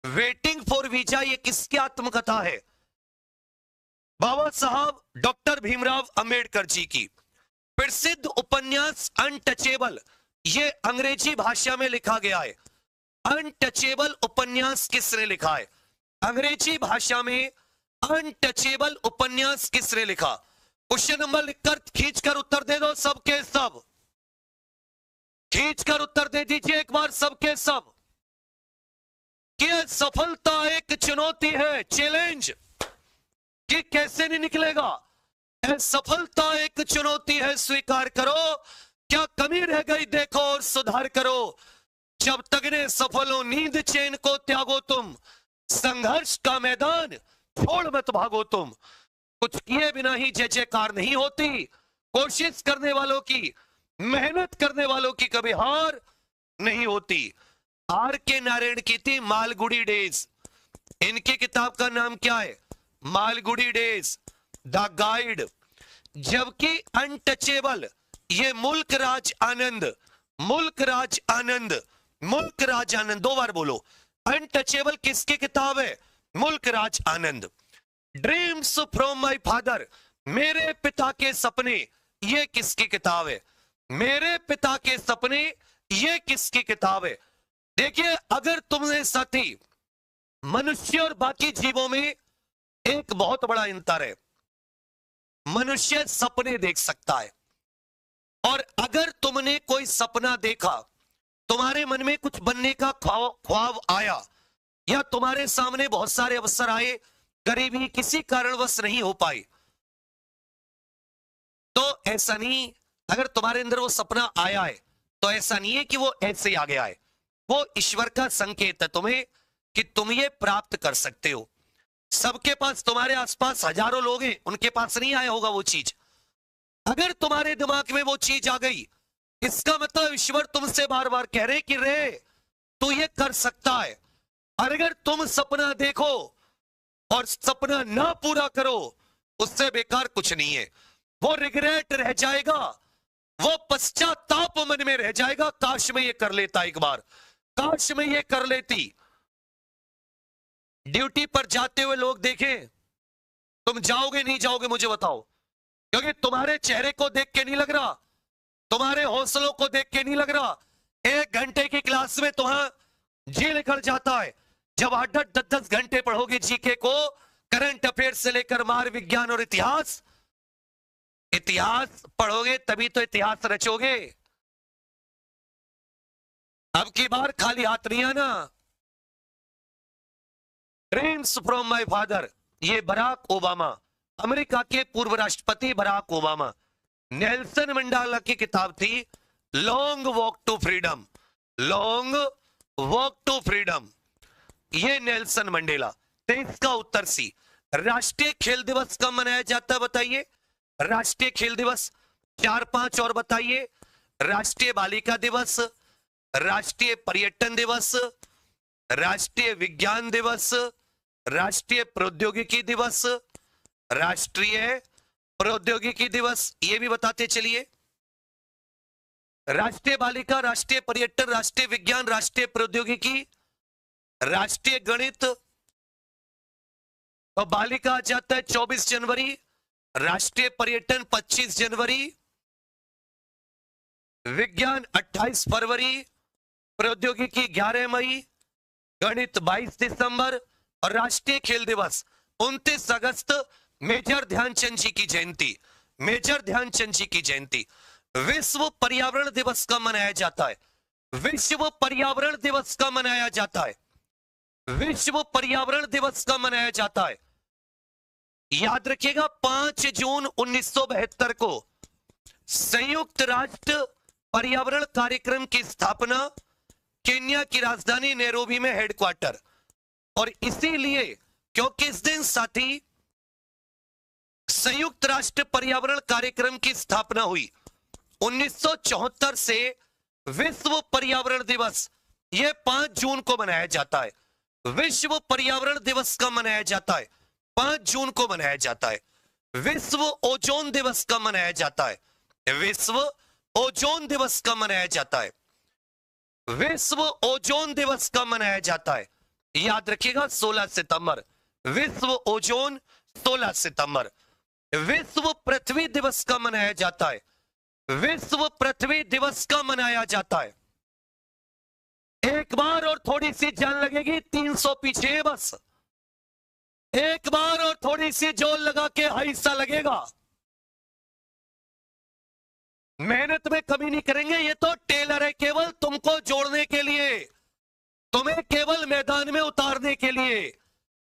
वेटिंग फॉर वीजा, ये किसकी आत्मकथा है? बाबा साहब डॉक्टर भीमराव अंबेडकर जी की। प्रसिद्ध उपन्यास अनटचेबल, ये अंग्रेजी भाषा में लिखा गया है। अनटचेबल उपन्यास किसने लिखा है? अंग्रेजी भाषा में अनटचेबल उपन्यास किसने लिखा? क्वेश्चन नंबर लिखकर खींचकर उत्तर दे दो सबके सब, खींचकर उत्तर दे दीजिए एक बार सबके सब। कि सफलता एक चुनौती है, चैलेंज, कि कैसे नहीं निकलेगा? सफलता एक चुनौती है, स्वीकार करो, क्या कमी रह गई देखो और सुधार करो। जब तगने सफल हो नींद चैन को त्यागो तुम, संघर्ष का मैदान छोड़ मत भागो तुम। कुछ किए बिना ही जय जयकार नहीं होती, कोशिश करने वालों की, मेहनत करने वालों की कभी हार नहीं होती। आर के नारायण की थी मालगुडी डेज, इनकी किताब का नाम क्या है? Malgudi days, the guide. जबकि अनटचेबल, ये मुल्क राज आनंद, मुल्क राज आनंद, मुल्क राज आनंद, दो बार बोलो। अनटचेबल किसकी किताब है? मुल्क Raj Anand. Dreams from my father, मेरे पिता के सपने, ये किसकी किताब है? मेरे पिता के सपने, ये किसकी किताब है? देखिए, अगर तुमने साथी मनुष्य और बाकी जीवों में एक बहुत बड़ा अंतर है। मनुष्य सपने देख सकता है, और अगर तुमने कोई सपना देखा, तुम्हारे मन में कुछ बनने का ख्वाब आया, या तुम्हारे सामने बहुत सारे अवसर आए, गरीबी किसी कारणवश नहीं हो पाई, तो ऐसा नहीं, अगर तुम्हारे अंदर वो सपना आया है तो ऐसा नहीं है कि वो ऐसे ही आ गया है, वो ईश्वर का संकेत है तुम्हें कि तुम ये प्राप्त कर सकते हो। सबके पास, तुम्हारे आसपास हजारों लोग हैं, उनके पास नहीं आया होगा वो चीज। अगर तुम्हारे दिमाग में वो चीज आ गई, इसका मतलब ईश्वर तुमसे बार बार कह रहे कि रे तू ये कर सकता है। और अगर तुम सपना देखो और सपना ना पूरा करो, उससे बेकार कुछ नहीं है, वो रिग्रेट रह जाएगा, वो पश्चाताप मन में रह जाएगा, काश में ये कर लेता एक बार, काश में ये कर लेती। ड्यूटी पर जाते हुए लोग देखें, तुम जाओगे नहीं जाओगे मुझे बताओ, क्योंकि तुम्हारे चेहरे को देख के नहीं लग रहा, तुम्हारे हौसलों को देख के नहीं लग रहा। 1 घंटे की क्लास में तुम्हारा जी निकल जाता है, जब 8-8, 10-10 घंटे पढ़ोगे जीके को, करंट अफेयर से लेकर मार विज्ञान और इतिहास, इतिहास पढ़ोगे तभी तो इतिहास रचोगे। अब की बार खाली हाथ नहीं आना। ड्रीम्स फ्रॉम माय फादर, ये बराक ओबामा, अमेरिका के पूर्व राष्ट्रपति बराक ओबामा। नेल्सन मंडेला की किताब थी long walk to freedom, long walk to freedom, ये नेल्सन मंडेला। तो इसका उत्तर सी। राष्ट्रीय खेल दिवस कब मनाया जाता है बताइए? राष्ट्रीय खेल दिवस 4-5 और बताइए। राष्ट्रीय बालिका दिवस, राष्ट्रीय पर्यटन दिवस, राष्ट्रीय विज्ञान दिवस, राष्ट्रीय प्रौद्योगिकी दिवस, राष्ट्रीय प्रौद्योगिकी दिवस, ये भी बताते चलिए। राष्ट्रीय बालिका, राष्ट्रीय पर्यटन, राष्ट्रीय विज्ञान, राष्ट्रीय प्रौद्योगिकी, राष्ट्रीय गणित। तो बालिका आ जाता है 24 जनवरी, राष्ट्रीय पर्यटन 25 जनवरी, विज्ञान 28 फरवरी, प्रौद्योगिकी 11 मई, गणित 22 दिसंबर और राष्ट्रीय खेल दिवस 29 अगस्त, मेजर ध्यानचंद जी की जयंती, मेजर ध्यानचंद जी की जयंती। विश्व पर्यावरण दिवस कब मनाया जाता है? विश्व पर्यावरण दिवस कब मनाया जाता है? विश्व पर्यावरण दिवस कब मनाया जाता है? याद रखिएगा 5 जून 1972 को संयुक्त राष्ट्र पर्यावरण कार्यक्रम की स्थापना, केन्या की राजधानी नैरोबी में हेडक्वार्टर। और इसीलिए क्योंकि इस दिन साथी संयुक्त राष्ट्र पर्यावरण कार्यक्रम की स्थापना हुई 1974 से विश्व पर्यावरण दिवस यह 5 जून को मनाया जाता है। विश्व पर्यावरण दिवस कब मनाया जाता है? 5 जून को मनाया जाता है। विश्व ओजोन दिवस कब मनाया जाता है? विश्व ओजोन दिवस कब मनाया जाता है? विश्व ओजोन दिवस कब मनाया जाता है? याद रखिएगा 16 सितंबर। विश्व ओजोन 16 सितंबर। विश्व पृथ्वी दिवस कब मनाया जाता है? विश्व पृथ्वी दिवस कब मनाया जाता है? एक बार और थोड़ी सी जान लगेगी, 300 पीछे है बस। एक बार और थोड़ी सी जोर लगा के हिस्सा लगेगा। मेहनत में कमी नहीं करेंगे, ये तो टेलर है केवल तुमको जोड़ने के लिए, तुम्हें केवल मैदान में उतारने के लिए।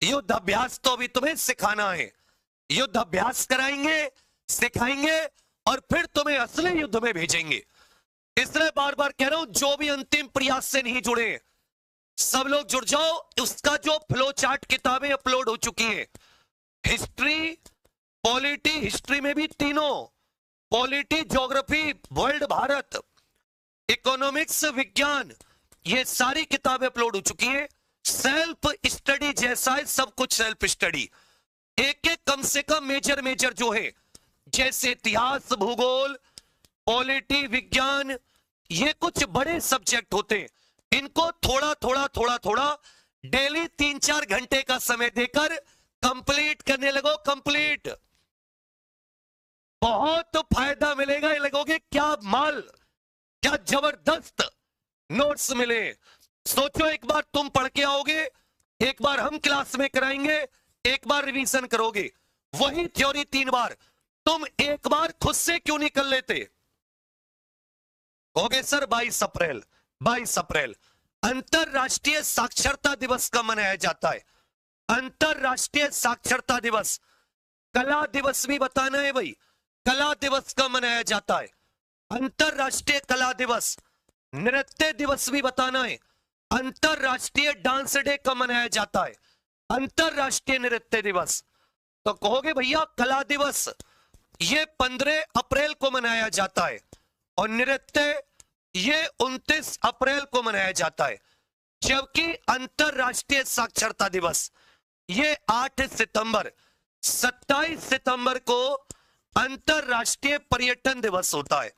युद्ध अभ्यास तो अभी तुम्हें सिखाना है। युद्ध अभ्यास कराएंगे, सिखाएंगे और फिर तुम्हें असली युद्ध में भेजेंगे। इसलिए बार बार कह रहा हूं, जो भी अंतिम प्रयास से नहीं जुड़े सब लोग जुड़ जाओ। उसका जो फ्लो चार्ट किताबें अपलोड हो चुकी है, हिस्ट्री, पॉलिटी, हिस्ट्री में भी तीनों, polity, geography, world Bharat, economics, विज्ञान, ये सारी किताबें अपलोड हो चुकी है। सेल्फ स्टडी जैसा है सब कुछ, सेल्फ स्टडी। एक एक कम से कम मेजर मेजर जो है, जैसे इतिहास, भूगोल, पॉलिटी, विज्ञान, ये कुछ बड़े सब्जेक्ट होते हैं। इनको थोड़ा थोड़ा थोड़ा थोड़ा डेली 3-4 घंटे का समय देकर कंप्लीट करने लगो। कंप्लीट, बहुत फायदा मिलेगा। ये लगोगे क्या माल, क्या जबरदस्त नोट्स मिले। सोचो, एक बार तुम पढ़ के आओगे, एक बार हम क्लास में कराएंगे, एक बार रिवीजन करोगे, वही थ्योरी 3 बार। तुम एक बार खुद से क्यों नहीं कर लेते? कहोगे सर 22 अप्रैल, 22 अप्रैल अंतरराष्ट्रीय साक्षरता दिवस कब मनाया जाता है? अंतरराष्ट्रीय साक्षरता दिवस, कला दिवस भी बताना है भाई। कला दिवस कब मनाया जाता है? अंतरराष्ट्रीय कला दिवस। नृत्य दिवस भी बताना है। अंतरराष्ट्रीय डांस डे कब मनाया जाता है? अंतरराष्ट्रीय नृत्य दिवस। तो कहोगे भैया कला दिवस ये 15 अप्रैल को मनाया जाता है और नृत्य ये 29 अप्रैल को मनाया जाता है। जबकि अंतरराष्ट्रीय साक्षरता दिवस ये 8 सितंबर, 27 सितंबर को अंतरराष्ट्रीय पर्यटन दिवस होता है।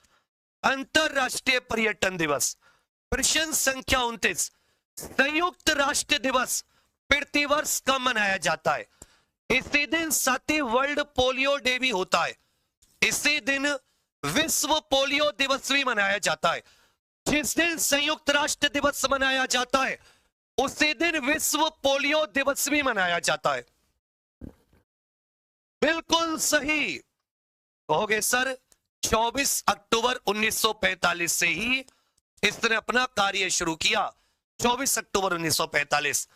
अंतरराष्ट्रीय पर्यटन दिवस। प्रश्न संख्या 29, संयुक्त राष्ट्र दिवस प्रतिवर्ष कब मनाया जाता है? इसी दिन साथी वर्ल्ड पोलियो डे भी होता है। इसी दिन विश्व पोलियो दिवस भी मनाया जाता है। जिस दिन संयुक्त राष्ट्र दिवस मनाया जाता है उसी दिन विश्व पोलियो दिवस भी मनाया जाता है। बिल्कुल सही। कहोगे सर 24 अक्टूबर 1945 से ही इसने अपना कार्य शुरू किया। 24 अक्टूबर 1945।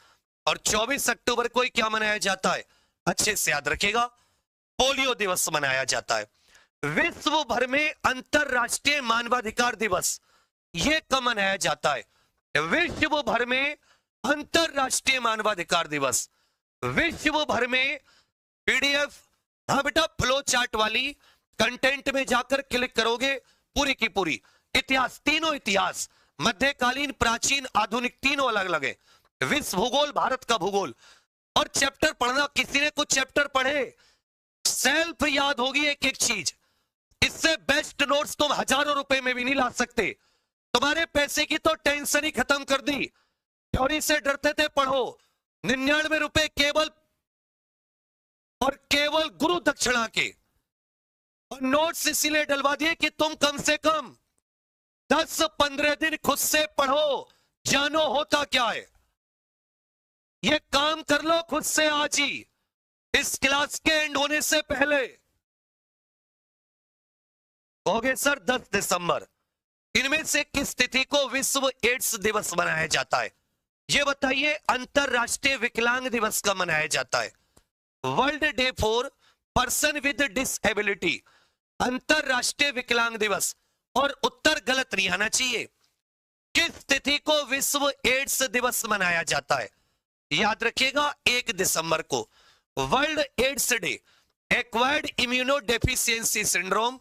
और 24 अक्टूबर को ही क्या मनाया जाता है, अच्छे से याद रखिएगा, पोलियो दिवस मनाया जाता है। विश्व भर में अंतरराष्ट्रीय मानवाधिकार दिवस ये कब मनाया जाता है, विश्व भर में अंतरराष्ट्रीय मानवाधिकार दिवस, विश्व भर में। पीडीएफ, हाँ बेटा, फ्लो चार्ट वाली कंटेंट में जाकर क्लिक करोगे, पूरी की पूरी इतिहास, तीनों इतिहास, मध्यकालीन, प्राचीन, आधुनिक, तीनों अलग अलग है। विश्व भूगोल, भारत का भूगोल, और चैप्टर पढ़ना, किसी ने कुछ चैप्टर पढ़े, सेल्फ याद होगी एक एक चीज। इससे बेस्ट नोट्स तुम हजारों रुपए में भी नहीं ला सकते। तुम्हारे पैसे की तो टेंशन ही खत्म कर दी। थ्योरी से डरते थे, पढ़ो 99 रुपए केवल और केवल गुरु दक्षिणा के, और नोट्स इसीलिए डलवा दिए कि तुम कम से कम 10-15 दिन खुद से पढ़ो, जानो होता क्या है। ये काम कर लो खुद से आज ही, इस क्लास के एंड होने से पहले। कहोगे सर 10 दिसंबर, इनमें से किस तिथि को विश्व एड्स दिवस मनाया जाता है, यह बताइए। अंतरराष्ट्रीय विकलांग दिवस का मनाया जाता है, world day for person with disability, अंतरराष्ट्रीय विकलांग दिवस। और उत्तर गलत नहीं आना चाहिए। किस तिथि को विश्व एड्स दिवस मनाया जाता है, याद रखिएगा 1 दिसंबर को, world AIDS day. Acquired immunodeficiency syndrome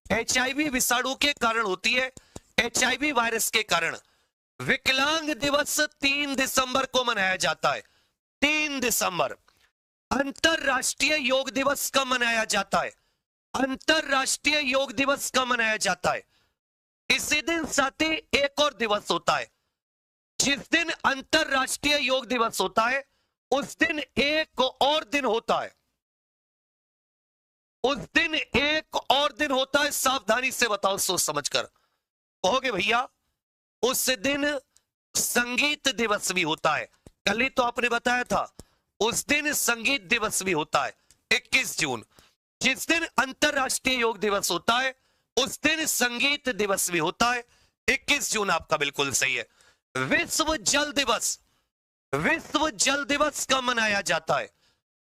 HIV विषाणु के कारण होती है, एचआईवी वायरस के कारण। विकलांग दिवस 3 दिसंबर को मनाया जाता है, 3 दिसंबर। अंतरराष्ट्रीय योग दिवस कब मनाया जाता है, अंतरराष्ट्रीय योग दिवस कब मनाया जाता है। इसी दिन साथ ही एक और दिवस होता है, जिस दिन अंतरराष्ट्रीय योग दिवस होता है उस दिन एक और दिन होता है, उस दिन एक और दिन होता है। सावधानी से बताओ, सोच समझकर। कहोगे भैया उस दिन संगीत दिवस भी होता है, कल ही तो आपने बताया था, उस दिन संगीत दिवस भी होता है 21 जून। जिस दिन अंतरराष्ट्रीय योग दिवस होता है उस दिन संगीत दिवस भी होता है, 21 जून आपका बिल्कुल सही है। विश्व जल दिवस, विश्व जल दिवस कब मनाया जाता है,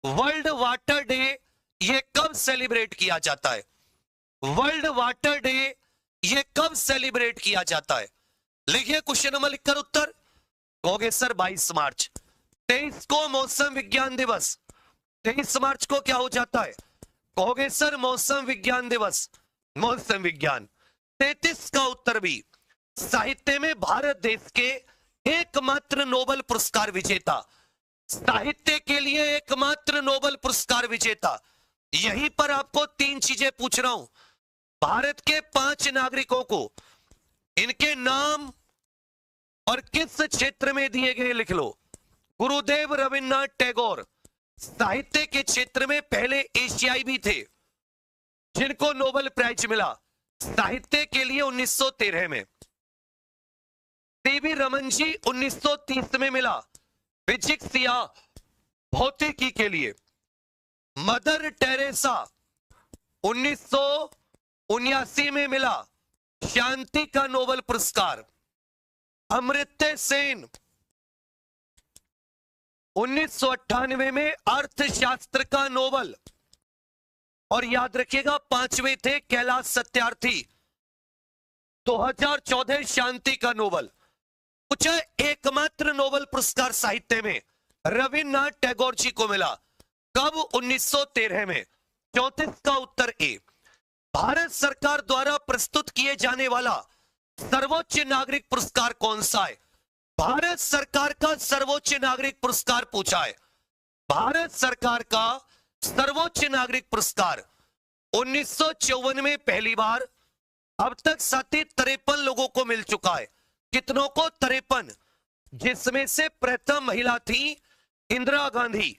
वर्ल्ड वाटर डे ये कब सेलिब्रेट किया जाता है, वर्ल्ड वाटर डे ये कब सेलिब्रेट किया जाता है। लिखिए क्वेश्चन नंबर लिखकर उत्तर। कहोगे सर 22 मार्च। 23 को मौसम विज्ञान दिवस, 23 मार्च को क्या हो जाता है, कहोगे सर मौसम विज्ञान दिवस, मौसम विज्ञान। 33 का उत्तर भी। साहित्य में भारत देश के एकमात्र नोबेल पुरस्कार विजेता, साहित्य के लिए एकमात्र नोबेल पुरस्कार विजेता। यहीं पर आपको 3 चीजें पूछ रहा हूं। भारत के 5 नागरिकों को इनके नाम और किस क्षेत्र में दिए गए लिख लो। गुरुदेव रविन्द्रनाथ टैगोर साहित्य के क्षेत्र में पहले एशियाई भी थे जिनको नोबेल प्राइज मिला साहित्य के लिए 1913 में। सीवी रमन जी 1930 में मिला फिजिक्स या भौतिकी के लिए। मदर टेरेसा 1979 में मिला शांति का नोबेल पुरस्कार। अमर्त्य सेन 1998 में अर्थशास्त्र का नोबेल। और याद रखिएगा 5वें थे कैलाश सत्यार्थी, 2014 शांति का नोबेल। कुछ एकमात्र नोबेल पुरस्कार साहित्य में रविन्द्रनाथ टैगोर जी को मिला, कब, 1913 में। 34 का उत्तर ए। भारत सरकार द्वारा प्रस्तुत किए जाने वाला सर्वोच्च नागरिक पुरस्कार कौन सा है, भारत सरकार का सर्वोच्च नागरिक पुरस्कार पूछा है। भारत सरकार का सर्वोच्च नागरिक पुरस्कार 1954 में पहली बार, अब तक 53 लोगों को मिल चुका है। कितनों को, 53, जिसमें से प्रथम महिला थी इंदिरा गांधी।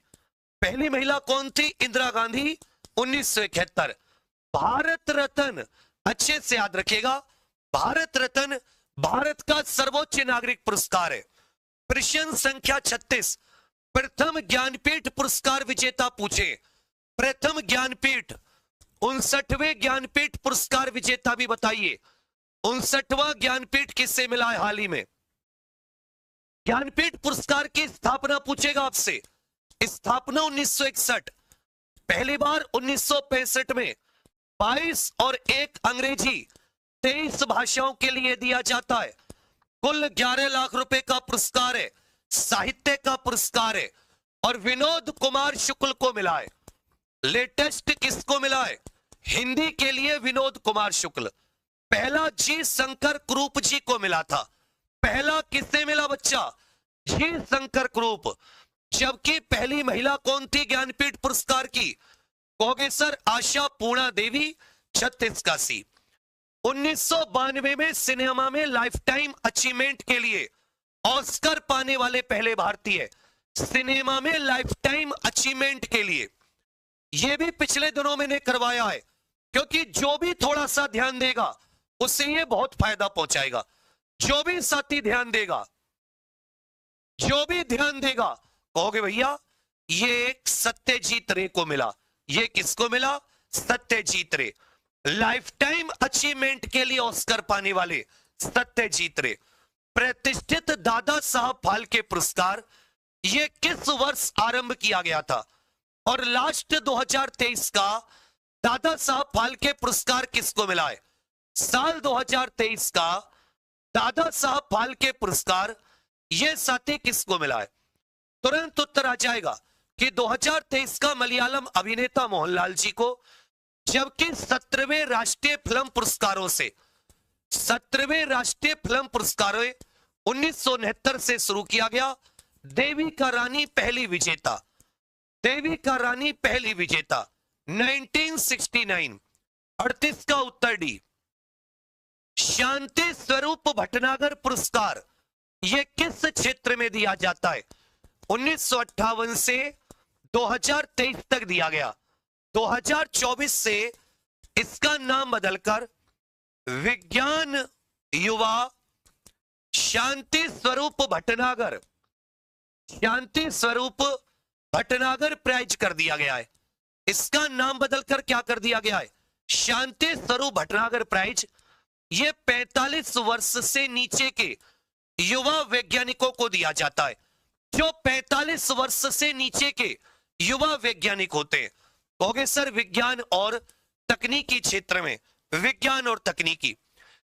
पहली महिला कौन थी, इंदिरा गांधी, 1971। भारत रत्न, अच्छे से याद रखिएगा, भारत रत्न भारत का सर्वोच्च नागरिक पुरस्कार है। प्रश्न संख्या 36, प्रथम ज्ञानपीठ पुरस्कार विजेता पूछे। प्रथम ज्ञानपीठ 59वें ज्ञानपीठ पुरस्कार विजेता भी बताइए, 59वां ज्ञानपीठ किससे मिला है हाल ही में? ज्ञानपीठ पुरस्कार की स्थापना पूछेगा आपसे। स्थापना 1961, पहली बार 1965 में 22 और 1 अंग्रेजी 23 भाषाओं के लिए दिया जाता है। कुल 11 लाख रुपए का पुरस्कार है, साहित्य का पुरस्कार है और विनोद कुमार शुक्ल को मिला है। लेटेस्ट किसको मिला है? हिंदी के लिए विनोद कुमार शुक्ल। पहला जी शंकर क्रूप जी को मिला था। पहला किससे मिला बच्चा? जी शंकर क्रूप। जबकि पहली महिला कौन थी ज्ञानपीठ पुरस्कार की? कहोगे सर आशा पूर्णा देवी, छत्तीसगढ़। 1992 में सिनेमा में लाइफ टाइम अचीवमेंट के लिए ऑस्कर पाने वाले पहले भारतीय, सिनेमा में लाइफ टाइम अचीवमेंट के लिए। यह भी पिछले दिनों मैंने करवाया है, क्योंकि जो भी थोड़ा सा ध्यान देगा उससे ये बहुत फायदा पहुंचाएगा। जो भी साथी ध्यान देगा, जो भी ध्यान देगा, कहोगे भैया ये सत्यजीत रे को मिला। ये किसको मिला? सत्यजीत रे। लाइफ टाइम अचीवमेंट के लिए ऑस्कर पाने वाले सत्यजीत रे। प्रतिष्ठित दादा साहब फाल्के पुरस्कार ये किस वर्ष आरंभ किया गया था? और लास्ट 2023 का दादा साहब फाल्के पुरस्कार किसको मिला है? साल 2023 का दादा साहब फाल्के पुरस्कार ये साथी किसको मिला है? तुरंत उत्तर आ जाएगा कि 2023 का मलयालम अभिनेता मोहनलाल जी को। जबकि 17वें राष्ट्रीय फिल्म पुरस्कारों से 17वें राष्ट्रीय फिल्म पुरस्कारों 1969 से शुरू किया गया। देवी का रानी पहली विजेता, देवी का रानी पहली विजेता 1969। 38 का उत्तर डी। शांति स्वरूप भटनागर पुरस्कार यह किस क्षेत्र में दिया जाता है? 1958 से 2023 तक दिया गया। 2024 से इसका नाम बदलकर विज्ञान युवा शांति स्वरूप भटनागर, शांति स्वरूप भटनागर प्राइज कर दिया गया है। इसका नाम बदलकर क्या कर दिया गया है? शांति स्वरूप भटनागर प्राइज। यह 45 वर्ष से नीचे के युवा वैज्ञानिकों को दिया जाता है। जो 45 वर्ष से नीचे के युवा वैज्ञानिक होते हैं, कहोगे सर विज्ञान और तकनीकी क्षेत्र में, विज्ञान और तकनीकी।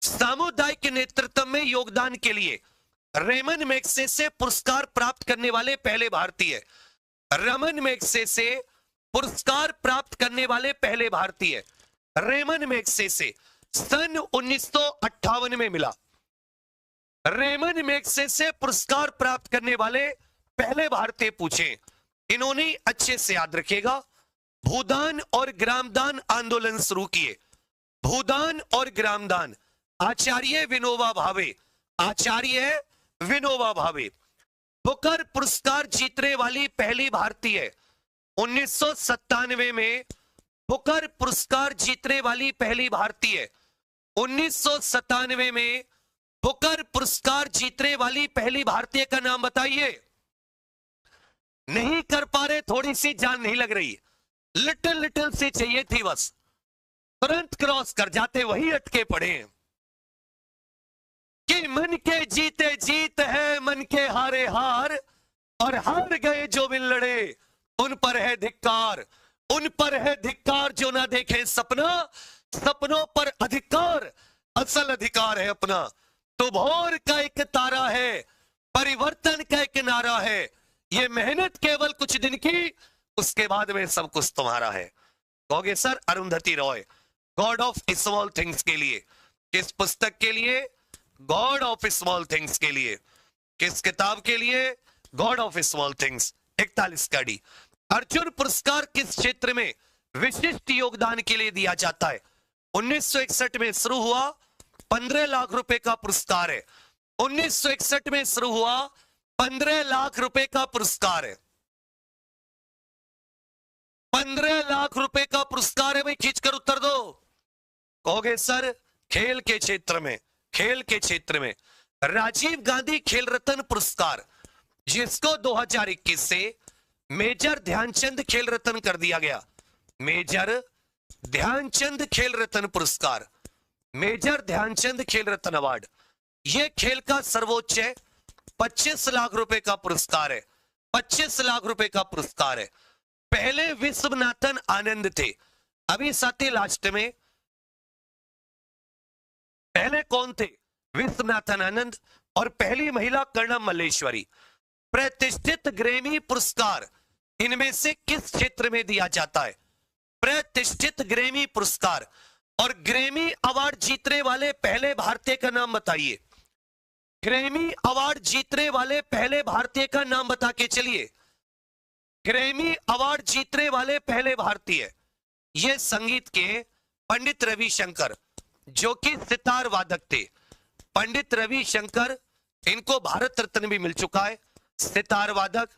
सामुदायिक नेतृत्व में योगदान के लिए रेमन मैग्सेसे पुरस्कार प्राप्त करने वाले पहले भारतीय, रेमन मैग्सेसे पुरस्कार प्राप्त करने वाले पहले भारतीय, रेमन मैग्सेसे सन 1958 में मिला। रेमन मैग्सेसे पुरस्कार प्राप्त करने वाले पहले भारतीय पूछे, इन्होंने अच्छे से याद रखिएगा, भूदान और ग्रामदान आंदोलन शुरू किए। भूदान और ग्रामदान, आचार्य विनोबा भावे, आचार्य विनोबा भावे। बुकर पुरस्कार जीतने वाली पहली भारतीय 1997 में, बुकर पुरस्कार जीतने वाली पहली भारतीय 1997 में बुकर पुरस्कार जीतने वाली पहली भारतीय का नाम बताइए। नहीं कर पा रहे, थोड़ी सी जान नहीं लग रही, लिटिल लिटिल सी चाहिए थी बस, तुरंत क्रॉस कर जाते, वही अटके पड़े हैं कि मन के जीते जीत है, मन के हारे हार, और हार गए जो बिन लड़े उन पर है धिक्कार, उन पर है धिक्कार जो ना देखे सपना, सपनों पर अधिकार, असल अधिकार है अपना। तो भोर का एक तारा है, परिवर्तन का एक नारा है, ये मेहनत केवल कुछ दिन की, उसके बाद में सब कुछ तुम्हारा है। कहोगे sir Arundhati Roy, God of small things के लिए, किस पुस्तक के लिए? गॉड ऑफ स्मॉल थिंग्स के लिए। किस किताब के लिए? God of small things. 41 का डी। अर्जुन पुरस्कार किस क्षेत्र में विशिष्ट योगदान के लिए दिया जाता है? 1961 में शुरू हुआ, 15 लाख रुपए का पुरस्कार है। 1961 में शुरू हुआ, 15 लाख रुपए का पुरस्कार है। 15 लाख रुपए का पुरस्कार है भाई, खींचकर उत्तर दो। कहोगे सर खेल के क्षेत्र में, खेल के क्षेत्र में राजीव गांधी खेल रत्न पुरस्कार, जिसको 2021 से मेजर ध्यानचंद खेल रत्न कर दिया गया। मेजर ध्यानचंद खेल रत्न पुरस्कार, मेजर ध्यानचंद खेल रत्न अवार्ड, यह खेल का सर्वोच्च है, 25 लाख रुपए का पुरस्कार है, 25 लाख रुपए का पुरस्कार है। पहले विश्वनाथन आनंद थे, अभी साथी लास्ट में पहले कौन थे? विश्वनाथन आनंद। और पहली महिला कर्णम मल्लेश्वरी। प्रतिष्ठित ग्रैमी पुरस्कार इनमें से किस क्षेत्र में दिया जाता है? प्रतिष्ठित ग्रैमी पुरस्कार। और ग्रैमी अवार्ड जीतने वाले पहले भारतीय का नाम बताइए। ग्रैमी अवार्ड जीतने वाले पहले भारतीय का नाम बता के चलिए। ग्रैमी अवार्ड जीतने वाले पहले भारतीय, ये संगीत के पंडित रविशंकर, जो कि सितार वादक थे। पंडित रविशंकर, इनको भारत रत्न भी मिल चुका है, सितार वादक,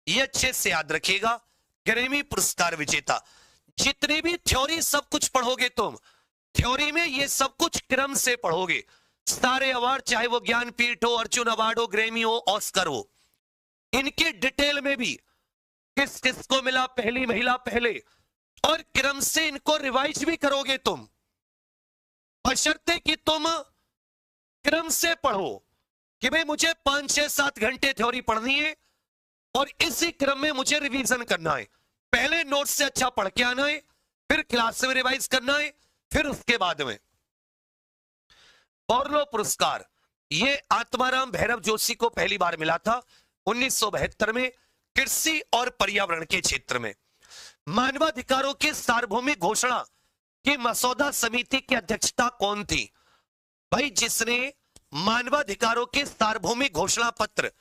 ये अच्छे से याद रखिएगा। ग्रैमी पुरस्कार विजेता। जितनी भी थ्योरी सब कुछ पढ़ोगे तुम, थ्योरी में ये सब कुछ क्रम से पढ़ोगे। सारे अवार्ड, चाहे वो ज्ञानपीठ हो, अर्जुन अवार्ड हो, ग्रैमी हो, ऑस्कर हो, इनके डिटेल में भी किस किस को मिला, पहली महिला पहले, और क्रम से इनको रिवाइज भी करोगे तुम, बशर्ते कि तुम क्रम से पढ़ो कि भाई मुझे 5, 6, 7 घंटे थ्योरी पढ़नी है और इसी क्रम में मुझे रिवीजन करना है। पहले नोट से अच्छा पढ़ के आना है, फिर क्लास में रिवाइज करना है, फिर उसके बाद में। बॉर्लो पुरस्कार, ये आत्माराम भैरव जोशी को पहली बार मिला था 1972 में, कृषि और पर्यावरण के क्षेत्र में। मानवाधिकारों के सार्वभौमिक घोषणा की मसौदा समिति की अध्यक्षता कौन थी? भाई, जिसने मानवाधिकारों के सार्वभौमिक घोषणा पत्र,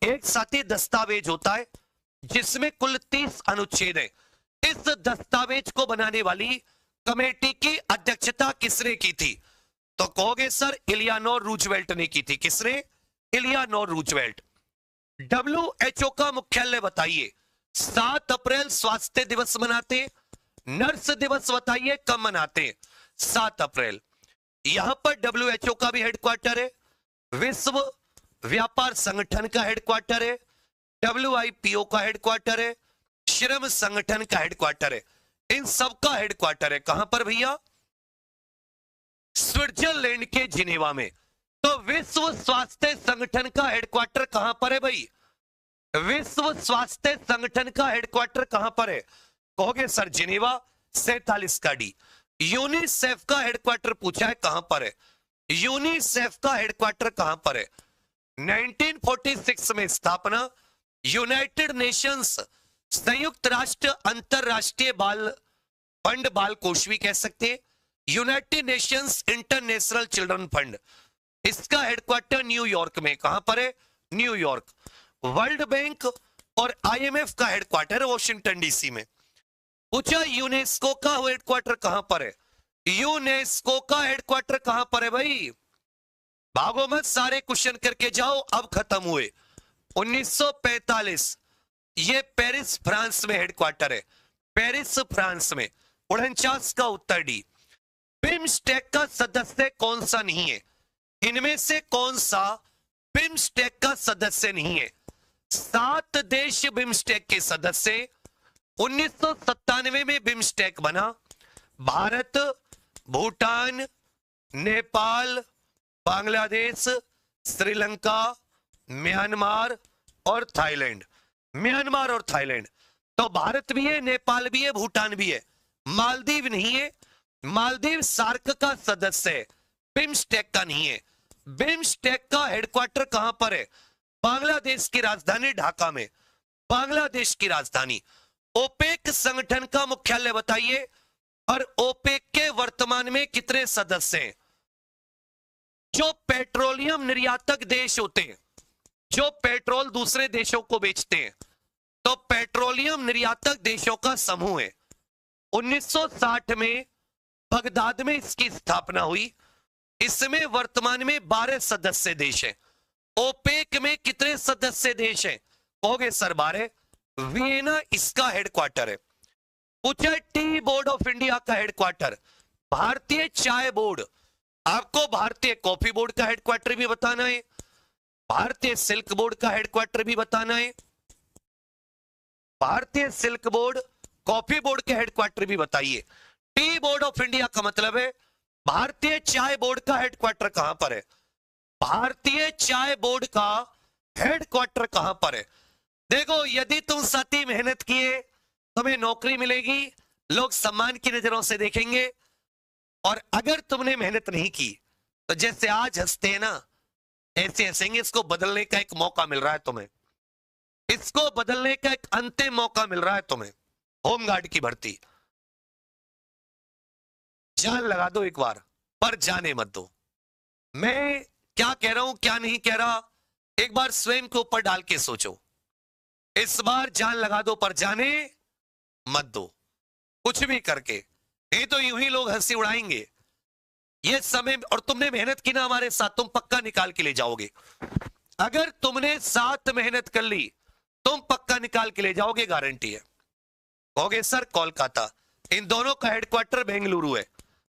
एक साथी दस्तावेज होता है जिसमें कुल 30 अनुच्छेद है, इस दस्तावेज को बनाने वाली कमेटी की अध्यक्षता किसने की थी? तो कहोगे सर इलियानोर रूजवेल्ट ने की थी। किसने? इलियानोर रूजवेल्ट। WHO का मुख्यालय बताइए। 7 अप्रैल स्वास्थ्य दिवस मनाते, नर्स दिवस बताइए कब मनाते? 7 अप्रैल। यहां पर WHO का भी हेडक्वार्टर है, विश्व व्यापार संगठन का हेडक्वार्टर है, WIPO का हेडक्वार्टर है, श्रम संगठन का हेडक्वार्टर है। इन सब का हेडक्वार्टर है कहां पर भैया? स्विट्जरलैंड के जिनेवा में। तो विश्व स्वास्थ्य संगठन का हेडक्वार्टर कहां पर है भाई? विश्व स्वास्थ्य संगठन का हेडक्वार्टर कहां पर है? कहोगे सर जिनेवा, 47 का डी। यूनिसेफ का हेडक्वार्टर पूछा है, कहां पर है? यूनिसेफ का हेडक्वार्टर कहां पर है? 1946 में स्थापना, यूनाइटेड नेशंस, संयुक्त राष्ट्र अंतरराष्ट्रीय बाल फंड, बाल कोष भी कह सकते हैं, United Nations international children fund, इसका हेडक्वार्टर न्यूयॉर्क में। कहां पर है? न्यूयॉर्क। वर्ल्ड बैंक और IMF का हेडक्वार्टर वॉशिंगटन DC में। पूछा यूनेस्को का हेडक्वार्टर कहां पर है? यूनेस्को का हेडक्वार्टर कहां पर है भाई? भागो मत, सारे क्वेश्चन करके जाओ, अब खत्म हुए। 1945, ये पेरिस फ्रांस में हेडक्वार्टर है, पेरिस फ्रांस में। 49 का उत्तर डी। बिम्स्टेक का सदस्य कौन सा नहीं है? इनमें से कौन सा बिम्स्टेक का सदस्य नहीं है? 7 देश बिम्स्टेक के सदस्य। 1997 में बिम्स्टेक बना। भारत, भूटान, नेपाल, बांग्लादेश, श्रीलंका, म्यांमार और थाईलैंड। म्यांमार और थाईलैंड। तो भारत भी है, नेपाल भी है, भूटान भी है, मालदीव नहीं है। मालदीव सार्क का सदस्य है, बिम्स्टेक का नहीं है। बिम्स्टेक का हेडक्वार्टर कहां पर है? बांग्लादेश की राजधानी ढाका में, बांग्लादेश की राजधानी। ओपेक संगठन का मुख्यालय बताइए, और ओपेक के वर्तमान में कितने सदस्य हैं? जो पेट्रोलियम निर्यातक देश होते हैं, जो पेट्रोल दूसरे देशों को बेचते हैं, तो पेट्रोलियम निर्यातक देशों का समूह है। 1960 में बगदाद में इसकी स्थापना हुई। इसमें वर्तमान में 12 सदस्य देश हैं। ओपेक में कितने सदस्य देश हैं? कहोगे सर 12। वियना इसका हेडक्वार्टर है। पूछा टी बोर्ड ऑफ इंडिया का हेडक्वार्टर, भारतीय चाय बोर्ड। आपको भारतीय कॉफी बोर्ड का हेडक्वार्टर भी बताना है, भारतीय सिल्क बोर्ड का हेडक्वार्टर भी बताना है, भारतीय सिल्क बोर्ड, कॉफी बोर्ड के हेडक्वार्टर भी बताइए। टी बोर्ड ऑफ इंडिया का मतलब है भारतीय चाय बोर्ड का हेडक्वार्टर कहां पर है? भारतीय चाय बोर्ड का हेडक्वार्टर कहां पर है? देखो, यदि तुम सती मेहनत किए तुम्हें नौकरी मिलेगी, लोग सम्मान की नजरों से देखेंगे। और अगर तुमने मेहनत नहीं की तो जैसे आज हंसते हैं ना, ऐसे हंसेंगे। इसको बदलने का एक मौका मिल रहा है तुम्हें, इसको बदलने का एक अंतिम मौका मिल रहा है तुम्हें। होमगार्ड की भर्ती, जान लगा दो एक बार, पर जाने मत दो। मैं क्या कह रहा हूं क्या नहीं कह रहा, एक बार स्वयं के ऊपर डाल के सोचो। इस बार जान लगा दो पर जाने मत दो, कुछ भी करके। नहीं तो यूं ही लोग हंसी उड़ाएंगे। ये समय, और तुमने मेहनत की ना हमारे साथ, तुम पक्का निकाल के ले जाओगे। अगर तुमने साथ मेहनत कर ली तुम पक्का निकाल के ले जाओगे, गारंटी है। कहोगे सर कोलकाता, इन दोनों का हेडक्वार्टर बेंगलुरु है।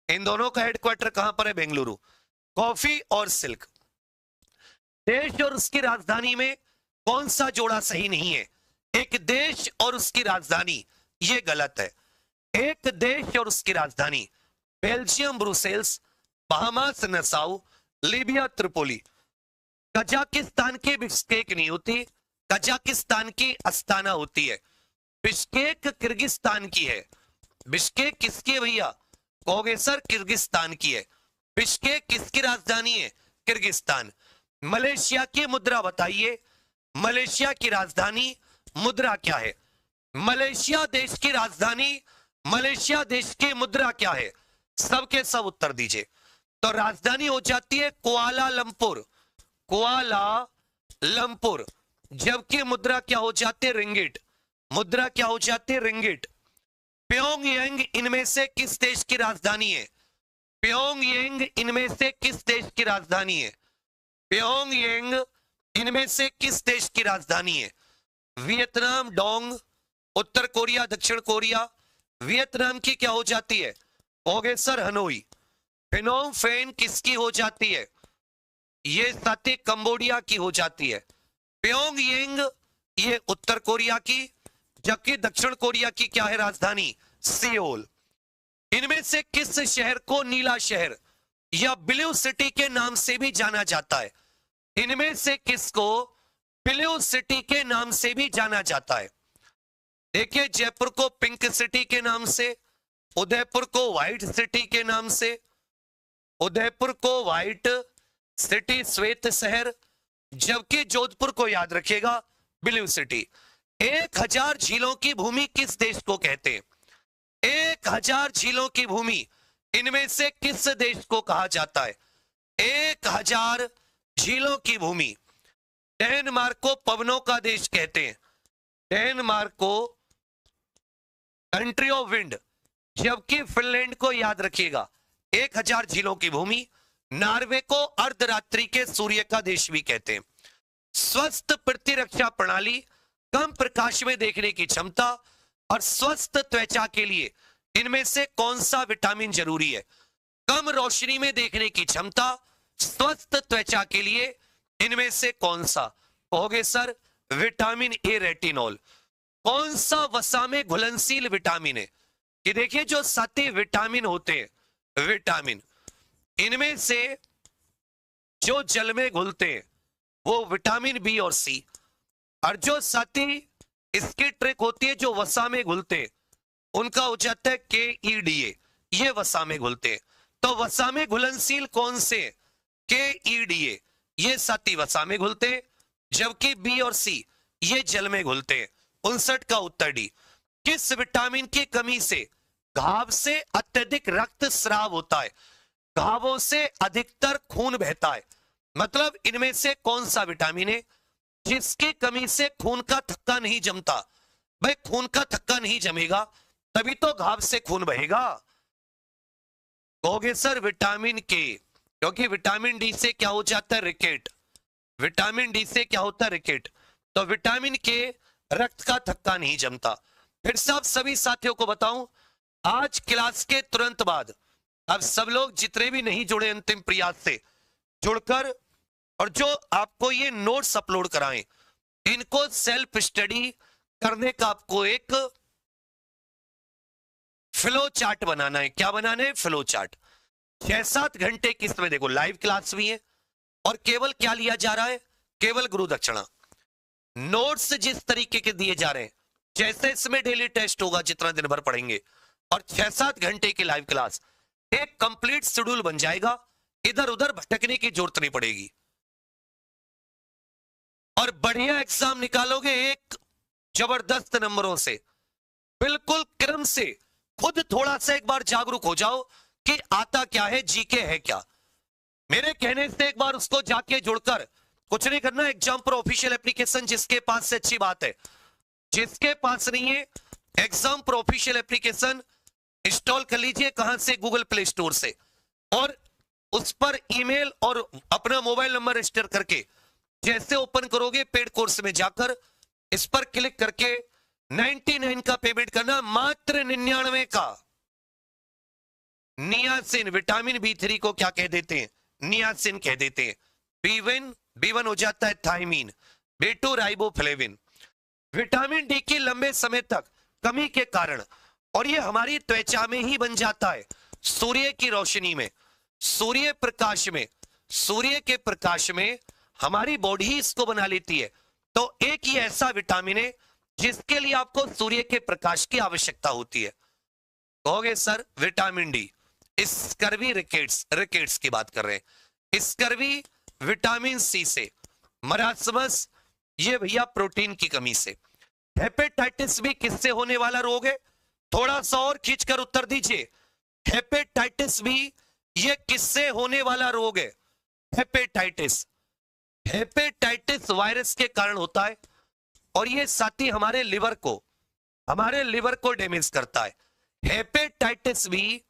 इन दोनों का हेडक्वार्टर कहां पर है? बेंगलुरु। कॉफी और सिल्क, देश और उसकी राजधानी में कौन सा जोड़ा सही नहीं है? एक देश और उसकी राजधानी, यह गलत है। एक देश और उसकी राजधानी, Belgium Brussels, Bahamas Nassau, Libya Tripoli. Kazakhstan की बिश्केक नहीं होती, कजाकिस्तान की अस्ताना होती है। बिश्केक किर्गिस्तान की है। बिश्केक किसकी है भैया? कहोगे सर किर्गिस्तान की है। बिश्केक किसकी राजधानी है? किर्गिस्तान। मलेशिया की मुद्रा बताइए, मलेशिया की राजधानी मुद्रा क्या है? मलेशिया देश की राजधानी, मलेशिया देश की मुद्रा क्या है? सबके सब उत्तर दीजिए। तो राजधानी हो जाती है कुआलालंपुर, कुआलालंपुर। जबकि मुद्रा क्या हो जाती है? रिंगिट। मुद्रा क्या हो जाती है? रिंगिट। प्योंगयांग इनमें से किस देश की राजधानी है? प्योंगयांग इनमें से किस देश की राजधानी है? प्योंगयांग इनमें से किस देश की राजधानी है? वियतनाम डोंग, उत्तर कोरिया, दक्षिण कोरिया। वियतनाम की क्या हो जाती है? कहोगे सर हनोई। फिनोम फेन किसकी हो जाती है? ये साथी कंबोडिया की हो जाती है। प्योंगयांग ये उत्तर कोरिया की, जबकि दक्षिण कोरिया की क्या है राजधानी? सियोल। इनमें से किस शहर को नीला शहर या ब्लू सिटी के नाम से भी जाना जाता है? इनमें से किसको ब्लू सिटी के नाम से भी जाना जाता है? देखिए, जयपुर को पिंक सिटी के नाम से, उदयपुर को व्हाइट सिटी के नाम से, उदयपुर को व्हाइट सिटी, श्वेत शहर, जबकि जोधपुर को याद रखिएगा ब्लू सिटी। 1000 झीलों की भूमि किस देश को कहते हैं? 1000 झीलों की भूमि इनमें से किस देश को कहा जाता है? 1000 झीलों की भूमि। डेनमार्क को पवनों का देश कहते हैं, डेनमार्क को कंट्री ऑफ विंड। जबकि फिनलैंड को याद रखिएगा 1000 झीलों की भूमि। नॉर्वे को अर्धरात्रि के सूर्य का देश भी कहते हैं। स्वस्थ प्रतिरक्षा प्रणाली, कम प्रकाश में देखने की क्षमता और स्वस्थ त्वचा के लिए इनमें से कौन सा विटामिन जरूरी है? कम रोशनी में देखने की क्षमता, स्वस्थ त्वचा के लिए इनमें से कौन सा? कहोगे सर विटामिन ए, रेटिनॉल। कौन सा वसा में घुलनशील विटामिन है? कि देखिए, जो साथी विटामिन होते हैं, विटामिन इनमें से जो जल में घुलते हैं वो विटामिन बी और सी, और जो साथी इसकी ट्रिक होती है जो वसा में घुलते हैं उनका हो जाता है KEDA, ये वसा में घुलते हैं। तो वसा में घुलनशील कौन से? KEDA, ये साथी वसा में घुलते हैं, जबकि बी और सी ये जल में घुलते हैं। 59 का उत्तर डी। किस विटामिन की कमी से घाव से अत्यधिक रक्त स्राव होता है? घावों से अधिकतर खून बहता है। मतलब इनमें से कौन सा विटामिन है जिसकी कमी से खून का थक्का नहीं जमता? भाई खून का थक्का नहीं जमेगा तभी तो घाव से खून बहेगा। कहोगे सर विटामिन के, क्योंकि विटामिन डी से क्या हो जाता है? रिकेट। विटामिन डी से क्या होता है? रिकेट। तो विटामिन के रक्त का थक्का नहीं जमता। फिर से आप सभी साथियों को बताऊं, आज क्लास के तुरंत बाद अब सब लोग जितने भी नहीं जुड़े अंतिम प्रयास से जुड़कर, और जो आपको ये नोट्स अपलोड कराएं, इनको सेल्फ स्टडी करने का आपको एक फ्लो चार्ट बनाना है। क्या बनाना है? Flow chart. 6-7 घंटे की इसमें देखो लाइव क्लास भी है, और केवल क्या लिया जा रहा है? केवल गुरु दक्षिणा। नोट्स जिस तरीके के दिए जा रहे हैं, जैसे इसमें डेली टेस्ट होगा जितना दिन भर पढ़ेंगे, और 6-7 घंटे की लाइव क्लास, एक कंप्लीट शेड्यूल बन जाएगा। इधर उधर भटकने की जरूरत नहीं पड़ेगी, और बढ़िया एग्जाम निकालोगे एक जबरदस्त नंबरों से, बिल्कुल क्रम से। खुद थोड़ा सा एक बार जागरूक हो जाओ कि आता क्या है, जीके है क्या। मेरे कहने से एक बार उसको जाके जुड़कर, कुछ नहीं करना, एग्जाम पर ऑफिशियल एप्लीकेशन जिसके पास से अच्छी बात है, जिसके पास नहीं है एग्जाम पर ऑफिशियल एप्लीकेशन इंस्टॉल कर लीजिए। कहां से? गूगल प्ले स्टोर से। और उस पर ईमेल और अपना मोबाइल नंबर रजिस्टर करके जैसे ओपन करोगे, पेड कोर्स में जाकर इस पर क्लिक करके 99 का पेमेंट करना, मात्र 99 का। नियासिन, विटामिन B3 को क्या कह देते हैं? नियासिन कह देते हैं। B1 हो जाता है thymine, B2 riboflavin. Vitamin D की लंबे समय तक कमी के कारण, और ये हमारी त्वचा में ही बन जाता है, सूर्य की रोशनी में, सूर्य प्रकाश में, सूर्य के प्रकाश में हमारी बॉडी ही इसको बना लेती है। तो एक ही ऐसा विटामिन है जिसके लिए आपको सूर्य के प्रकाश की आवश्यकता होती है। कहोगे sir vitamin D, scurvy rickets की बात कर रहे हैं। स्कर्वी विटामिन सी से, मरासमस ये भैया प्रोटीन की कमी से। हेपेटाइटिस भी किससे होने वाला रोग है? थोड़ा सा और खींचकर उत्तर दीजिए। हेपेटाइटिस भी ये किससे होने वाला रोग है? हेपेटाइटिस, हेपेटाइटिस वायरस के कारण होता है, और ये साथी हमारे लिवर को डैमेज करता है। हेपेटाइटिस भी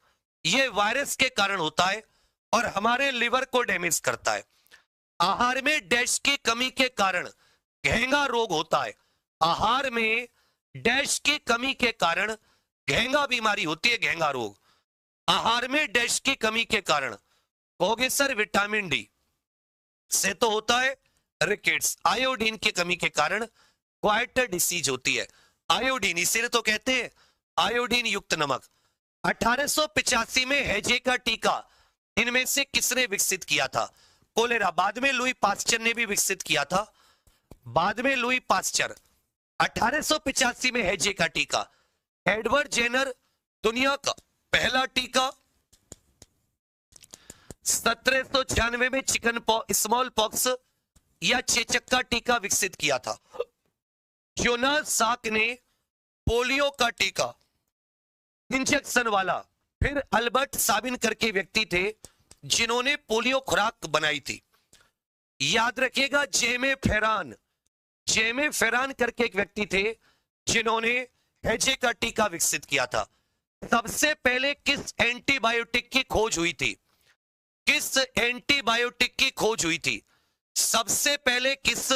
ये वायरस के कारण होता है और हमारे लिवर को डैमेज करता है। आहार में डैश की कमी के कारण घेंगा रोग होता है। आहार में डैश की कमी के कारण घेंगा बीमारी होती है, घेंगा रोग। आहार में डैश की कमी के कारण, कहोगे सर विटामिन डी से तो होता है रिकेट्स। आयोडीन की कमी के कारण क्वाइटर डिसीज होती है। आयोडीन, इसीलिए तो कहते हैं आयोडीन युक्त नमक। 1885 में हैजे का टीका इनमें से किसने विकसित किया था? कोलेरा। बाद में लुई पास्चर ने भी विकसित किया था, बाद में लुई पास्चर। 1885 में हैजे का टीका। एडवर्ड जेनर दुनिया का पहला टीका 1796 में स्मॉल पॉक्स या चेचक का टीका विकसित किया था। जोनास साक ने पोलियो का टीका, इंजेक्शन वाला। फिर अल्बर्ट साबिन करके व्यक्ति थे जिन्होंने पोलियो खुराक बनाई थी। याद रखिएगा जेमे फेरान करके एक व्यक्ति थे जिन्होंने हैजे का टीका विकसित किया था। सबसे पहले किस एंटीबायोटिक की खोज हुई थी? किस एंटीबायोटिक की खोज हुई थी? सबसे पहले किस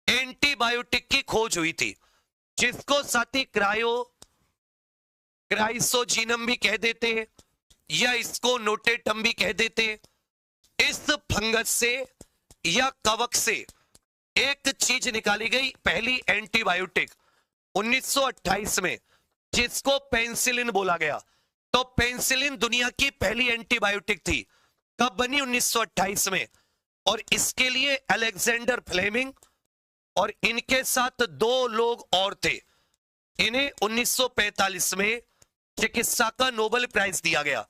एंटीबायोटिक की खोज हुई थी? जिसको साथी क्राइसोजीनम भी कह देते हैं, या इसको नोटेटम भी कह देते हैं। इस फंगस से या कवक से एक चीज निकाली गई, पहली एंटीबायोटिक 1928 में, जिसको पेंसिलिन बोला गया। तो पेंसिलिन दुनिया की पहली एंटीबायोटिक थी। कब बनी? 1928 में। और इसके लिए अलेक्जेंडर फ्लेमिंग और इनके साथ 2 लोग और थे। इन्हें 1945 में चिकित्सा का नोबेल प्राइज दिया गया।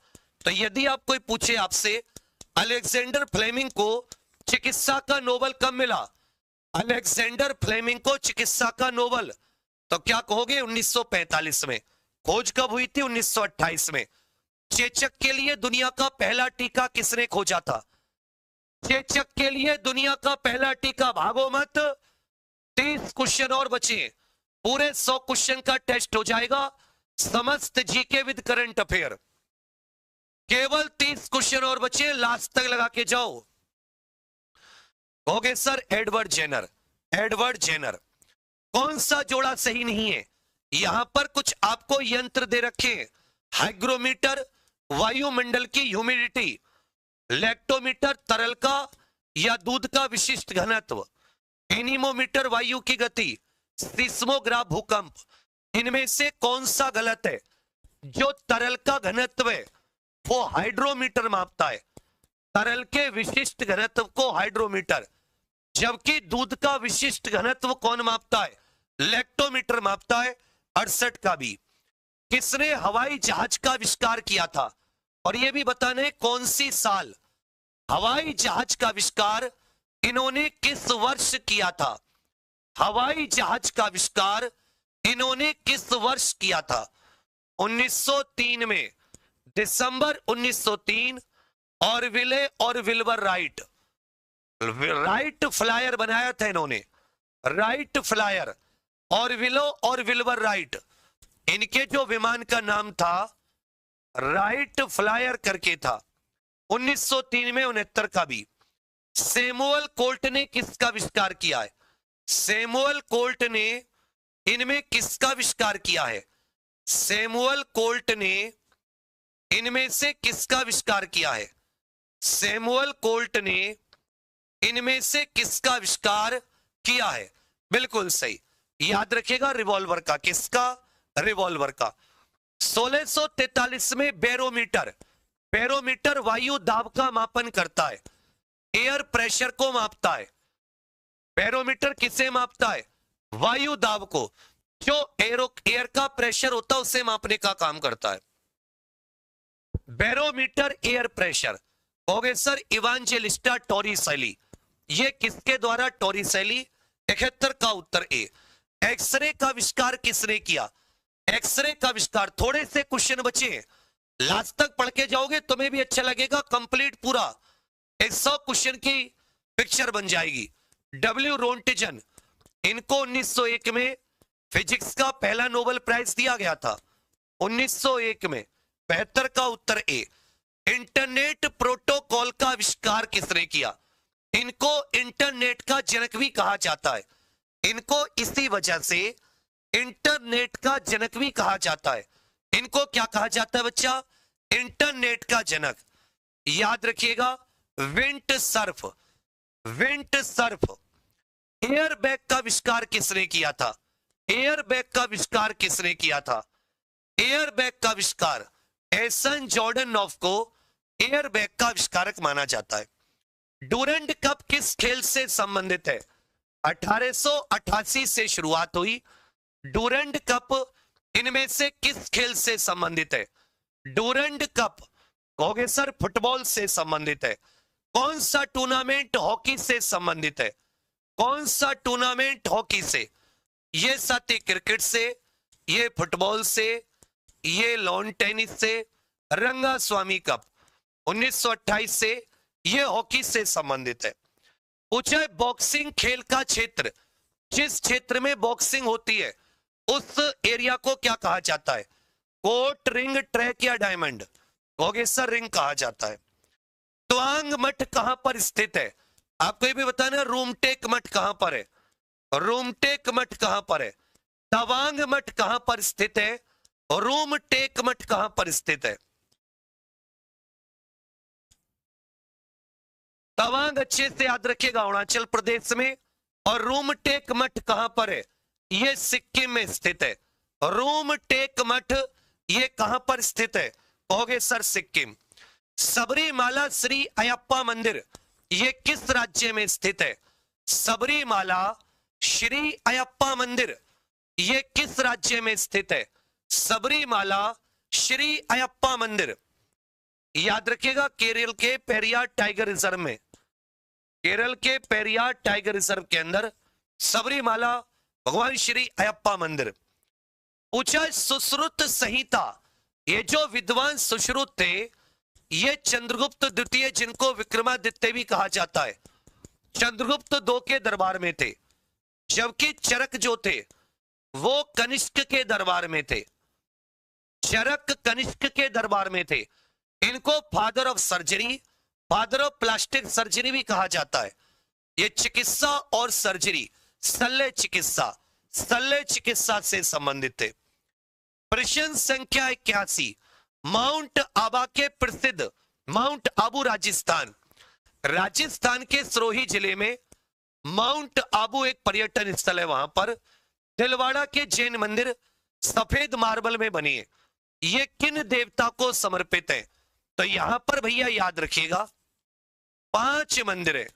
तो यदि आप कोई पूछे आपसे अलेक्जेंडर फ्लेमिंग को चिकित्सा का नोबेल कब मिला? अलेक्जेंडर फ्लेमिंग को चिकित्सा का नोबेल, तो क्या कहोगे? 1945 में। खोज कब हुई थी? 1928 में। चेचक के लिए दुनिया का पहला टीका किसने खोजा था? चेचक के लिए दुनिया का पहला टीका, भागो मत, 30 क्वेश्चन और बचे, पूरे 100 क्वेश्चन का टेस्ट हो जाएगा, समस्त जीके विद करंट अफेयर। केवल 30 क्वेश्चन और बचे, लास्ट तक लगा के जाओ। कहोगे सर एडवर्ड जेनर। कौन सा जोड़ा सही नहीं है? यहां पर कुछ आपको यंत्र दे रखे हैं। हाइग्रोमीटर वायुमंडल की ह्यूमिडिटी, लैक्टोमीटर तरल का या दूध का विशिष्ट घनत्व, एनीमोमीटर वायु की गति, सिस्मोग्राफ भूकंप। इनमें से कौन सा गलत है? जो तरल का घनत्व है वो हाइड्रोमीटर मापता है, तरल के विशिष्ट घनत्व को हाइड्रोमीटर, जबकि दूध का विशिष्ट घनत्व कौन मापता है? लैक्टोमीटर मापता है 68 का भी। किसने हवाई जहाज का आविष्कार किया था? और यह भी बताना है कौन सी साल। हवाई जहाज का आविष्कार इन्होंने किस वर्ष किया था? हवाई जहाज का आविष्कार इन्होंने किस वर्ष किया था? 1903 में, दिसंबर 1903। और विले और विल्बर राइट, राइट फ्लायर बनाया था इन्होंने, राइट फ्लायर। और विलो और विल्बर राइट, इनके जो विमान का नाम था राइट फ्लायर करके था। 1903 में, 69 का भी। सैमुअल कोल्ट ने किसका आविष्कार किया है? सैमुअल कोल्ट ने इनमें किसका आविष्कार किया है? सैमुअल कोल्ट ने इनमें से किसका आविष्कार किया है? सैमुअल कोल्ट ने इनमें से किसका आविष्कार किया है? बिल्कुल सही, याद रखिएगा रिवॉल्वर का। किसका? रिवॉल्वर का। 1643 में बैरोमीटर, बैरोमीटर वायु दाब का मापन करता है, एयर प्रेशर को मापता है। बैरोमीटर किसे मापता है? वायु दाब को, जो एयर का प्रेशर होता है उसे मापने का काम करता है। Barometer air pressure. कहोगे सर इवांजेलिस्टा टोरिसेली, ये किसके द्वारा? टोरिसेली। 71 का उत्तर ए। एक्सरे का आविष्कार किसने किया? एक्सरे का आविष्कार, थोड़े से क्वेश्चन बचे, लास्ट तक पढ़ के जाओगे तुम्हें भी अच्छा लगेगा, कंप्लीट पूरा 100 क्वेश्चन की पिक्चर बन जाएगी। डब्ल्यू रोंटिजन, इनको 1901 में फिजिक्स का पहला नोबेल प्राइज दिया गया था, 1901 में। 72 का उत्तर ए। इंटरनेट प्रोटोकॉल का आविष्कार किसने किया? इनको इंटरनेट का जनक भी कहा जाता है, इनको इसी वजह से इंटरनेट का जनक भी कहा जाता है। इनको क्या कहा जाता है बच्चा? इंटरनेट का जनक। याद रखिएगा, wind Surf, wind Surf. Airbag का आविष्कार किसने किया था? एयरबैग का आविष्कार किसने किया था? एयरबैग का आविष्कार एसन जॉर्डनॉफ को एयरबैग का आविष्कारक माना जाता है। डूरंड कप किस खेल से संबंधित है? 1888 से शुरुआत हुई। डूरंड कप इनमें से किस खेल से संबंधित है? डूरंड कप, कहोगे सर फुटबॉल से संबंधित है। कौन सा टूर्नामेंट हॉकी से संबंधित है? कौन सा टूर्नामेंट हॉकी से? ये साथी क्रिकेट से, ये फुटबॉल से, ये लॉन टेनिस से। रंगा स्वामी कप 1928 से, ये हॉकी से संबंधित है। पूछा है बॉक्सिंग खेल का क्षेत्र, जिस क्षेत्र में बॉक्सिंग होती है उस एरिया को क्या कहा जाता है? कोर्ट, रिंग, ट्रैक या डायमंड? कहोगे सर रिंग कहा जाता है। त्वांग मठ कहां पर स्थित है? आपको ये भी बताना, रूमटेक मठ कहां पर है? रूमटेक मठ कहां पर है? तवांग मठ कहां पर स्थित है? रूमटेक मठ कहां पर स्थित है? तवांग अच्छे से याद रखिएगा, अरुणाचल प्रदेश में। और रूमटेक मठ कहां पर है? ये सिक्किम में स्थित है। रूमटेक मठ ये कहां पर स्थित है? कहोगे सर सिक्किम। सबरीमाला श्री अयप्पा मंदिर ये किस राज्य में स्थित है? सबरीमाला श्री अयप्पा मंदिर ये किस राज्य में स्थित है? सबरीमाला श्री अयप्पा मंदिर, याद रखिएगा, केरल के पेरियार टाइगर रिजर्व में। केरल के पेरियार टाइगर रिजर्व के अंदर सबरीमाला भगवान श्री अयप्पा मंदिर। पूछा सुश्रुत संहिता, ये जो विद्वान सुश्रुत थे ये चंद्रगुप्त द्वितीय, जिनको विक्रमादित्य भी कहा जाता है, चंद्रगुप्त II के दरबार में थे। जबकि चरक जो थे वो कनिष्क के दरबार में थे। चरक कनिष्क के दरबार में थे। इनको father of surgery, father of plastic surgery भी कहा जाता है। ये चिकित्सा और सर्जरी, शल्य चिकित्सा, शल्य चिकित्सा से संबंधित थे। प्रश्न संख्या 81, माउंट आबा के प्रसिद्ध, माउंट आबू राजस्थान, राजस्थान के सिरोही जिले में माउंट आबू एक पर्यटन स्थल है। वहां पर दिलवाड़ा के जैन मंदिर सफेद मार्बल में बनी है। ये किन देवता को समर्पित है? तो यहां पर भैया याद रखिएगा 5 मंदिर है।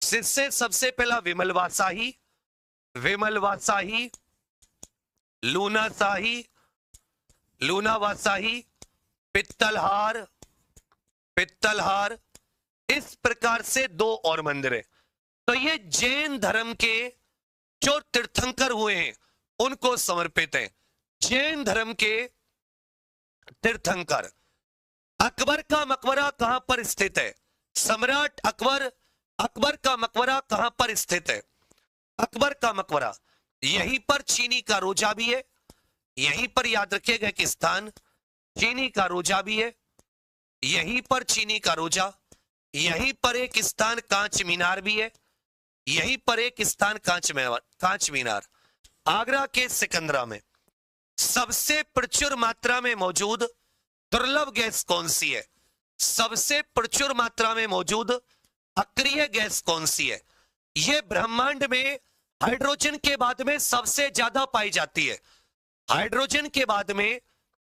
जिससे सबसे पहला विमलवासाही, विमलवासाही, लूनासाही, लूनावासाही, पित्तलहार, पित्तलहार, इस प्रकार से 2 और मंदिर है। तो ये जैन धर्म के जो तीर्थंकर हुए हैं उनको समर्पित है, जैन धर्म के तीर्थंकर। अकबर का मकबरा कहां पर स्थित है? सम्राट अकबर, अकबर का मकबरा कहां पर स्थित है? अकबर का मकबरा यहीं पर चीनी का रोजा भी है, यहीं पर याद रखिएगा कि स्थान चीनी का रोजा भी है, यहीं पर चीनी का रोजा, यहीं पर एक स्थान कांच मीनार भी है, यहीं पर एक स्थान कांच मीनार। आगरा के सिकंदरा में सबसे प्रचुर मात्रा में मौजूद दुर्लभ गैस कौन सी है? सबसे प्रचुर मात्रा में मौजूद अक्रिय गैस कौन सी है? यह ब्रह्मांड में हाइड्रोजन के बाद में सबसे ज्यादा पाई जाती है। हाइड्रोजन के बाद में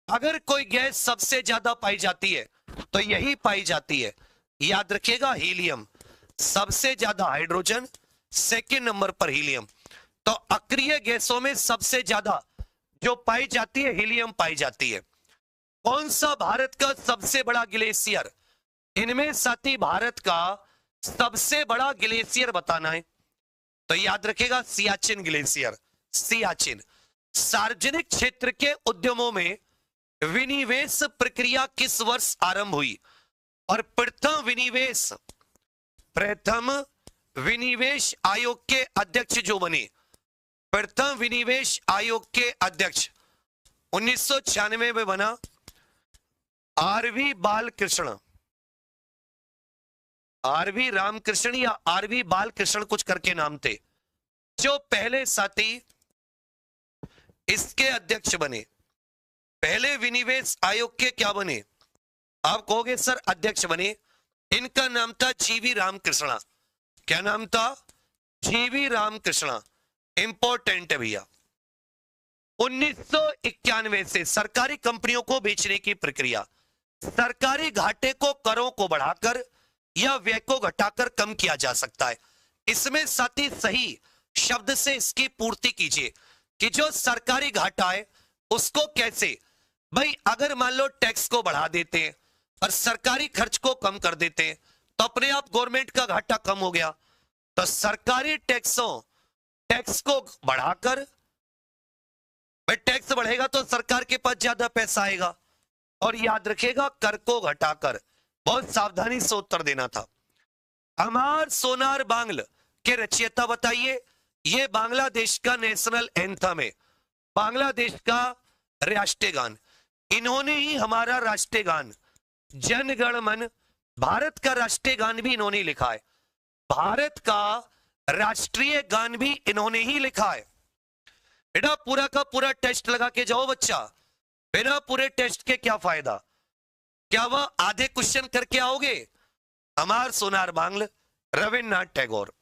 अगर कोई गैस सबसे ज्यादा पाई जाती है तो यही पाई जाती है, याद रखिएगा हीलियम। सबसे ज्यादा हाइड्रोजन, सेकंड नंबर पर हीलियम। तो अक्रिय गैसों में सबसे ज्यादा जो पाई जाती है हीलियम पाई जाती है। कौन सा भारत का सबसे बड़ा ग्लेशियर? इनमें साथी भारत का सबसे बड़ा ग्लेशियर बताना है तो याद रखेगा सियाचिन ग्लेशियर, सियाचिन। सार्वजनिक क्षेत्र के उद्यमों में विनिवेश प्रक्रिया किस वर्ष आरंभ हुई? और प्रथम विनिवेश आयोग के अध्यक्ष जो बने, प्रथम विनिवेश आयोग के अध्यक्ष 1996 में बना आरवी बालकृष्ण, आरवी रामकृष्ण या आरवी बालकृष्ण कुछ करके नाम थे, जो पहले साथी इसके अध्यक्ष बने। पहले विनिवेश आयोग के क्या बने? आप कहोगे सर अध्यक्ष बने। इनका नाम था जीवी रामकृष्णा। क्या नाम था? जीवी रामकृष्णा। इंपॉर्टेंट है भैया। 1991 से सरकारी कंपनियों को बेचने की प्रक्रिया, सरकारी घाटे को करों को बढ़ाकर या व्यय को घटाकर कम किया जा सकता है। इसमें साथी सही शब्द से इसकी पूर्ति कीजिए कि जो सरकारी घाटा है उसको कैसे, भाई अगर मान लो टैक्स को बढ़ा देते हैं और सरकारी खर्च को कम कर देते हैं तो अपने आप गवर्नमेंट का घाटा कम हो गया। तो सरकारी टैक्स को बढ़ाकर, भाई टैक्स बढ़ेगा तो सरकार के पास ज्यादा पैसा आएगा। और याद रखेगा कर को घटाकर, बहुत सावधानी से उत्तर देना था। अमार सोनार बांग्ल के रचयिता बताइए। यह बांग्लादेश का नेशनल एंथम है, बांग्लादेश का राष्ट्रीय गान। इन्होंने ही हमारा राष्ट्रीय गान जन गण मन, भारत का राष्ट्रीय गान भी इन्होंने लिखा है। भारत का राष्ट्रीय गान भी इन्होंने ही लिखा है। बेटा पूरा का पूरा टेस्ट लगा के जाओ बच्चा, बिना पूरे टेस्ट के क्या फायदा? क्या वह आधे क्वेश्चन करके आओगे? अमार सोनार बांग्ल, रविन्द्रनाथ टैगोर।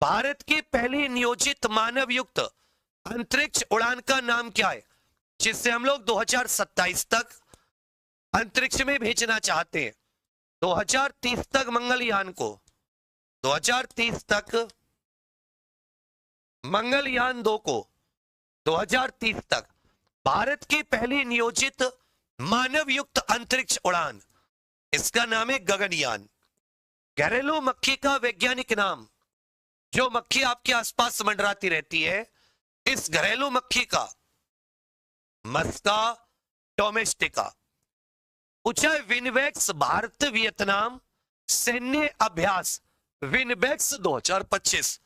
भारत की पहली नियोजित मानव युक्त अंतरिक्ष उड़ान का नाम क्या है, जिससे हम लोग 2027 तक अंतरिक्ष में भेजना चाहते हैं? 2030 तक मंगलयान को, 2030 तक मंगलयान 2 को, 2030 तक भारत की पहली नियोजित मानव युक्त अंतरिक्ष उड़ान, इसका नाम है गगनयान। घरेलू मक्खी का वैज्ञानिक नाम, जो मक्खी आपके आसपास मंडराती रहती है, इस घरेलू मक्खी का मस्का डोमेस्टिका। पूछा है विनवेक्स भारत वियतनाम सैन्य अभ्यास, विनवेक्स 2025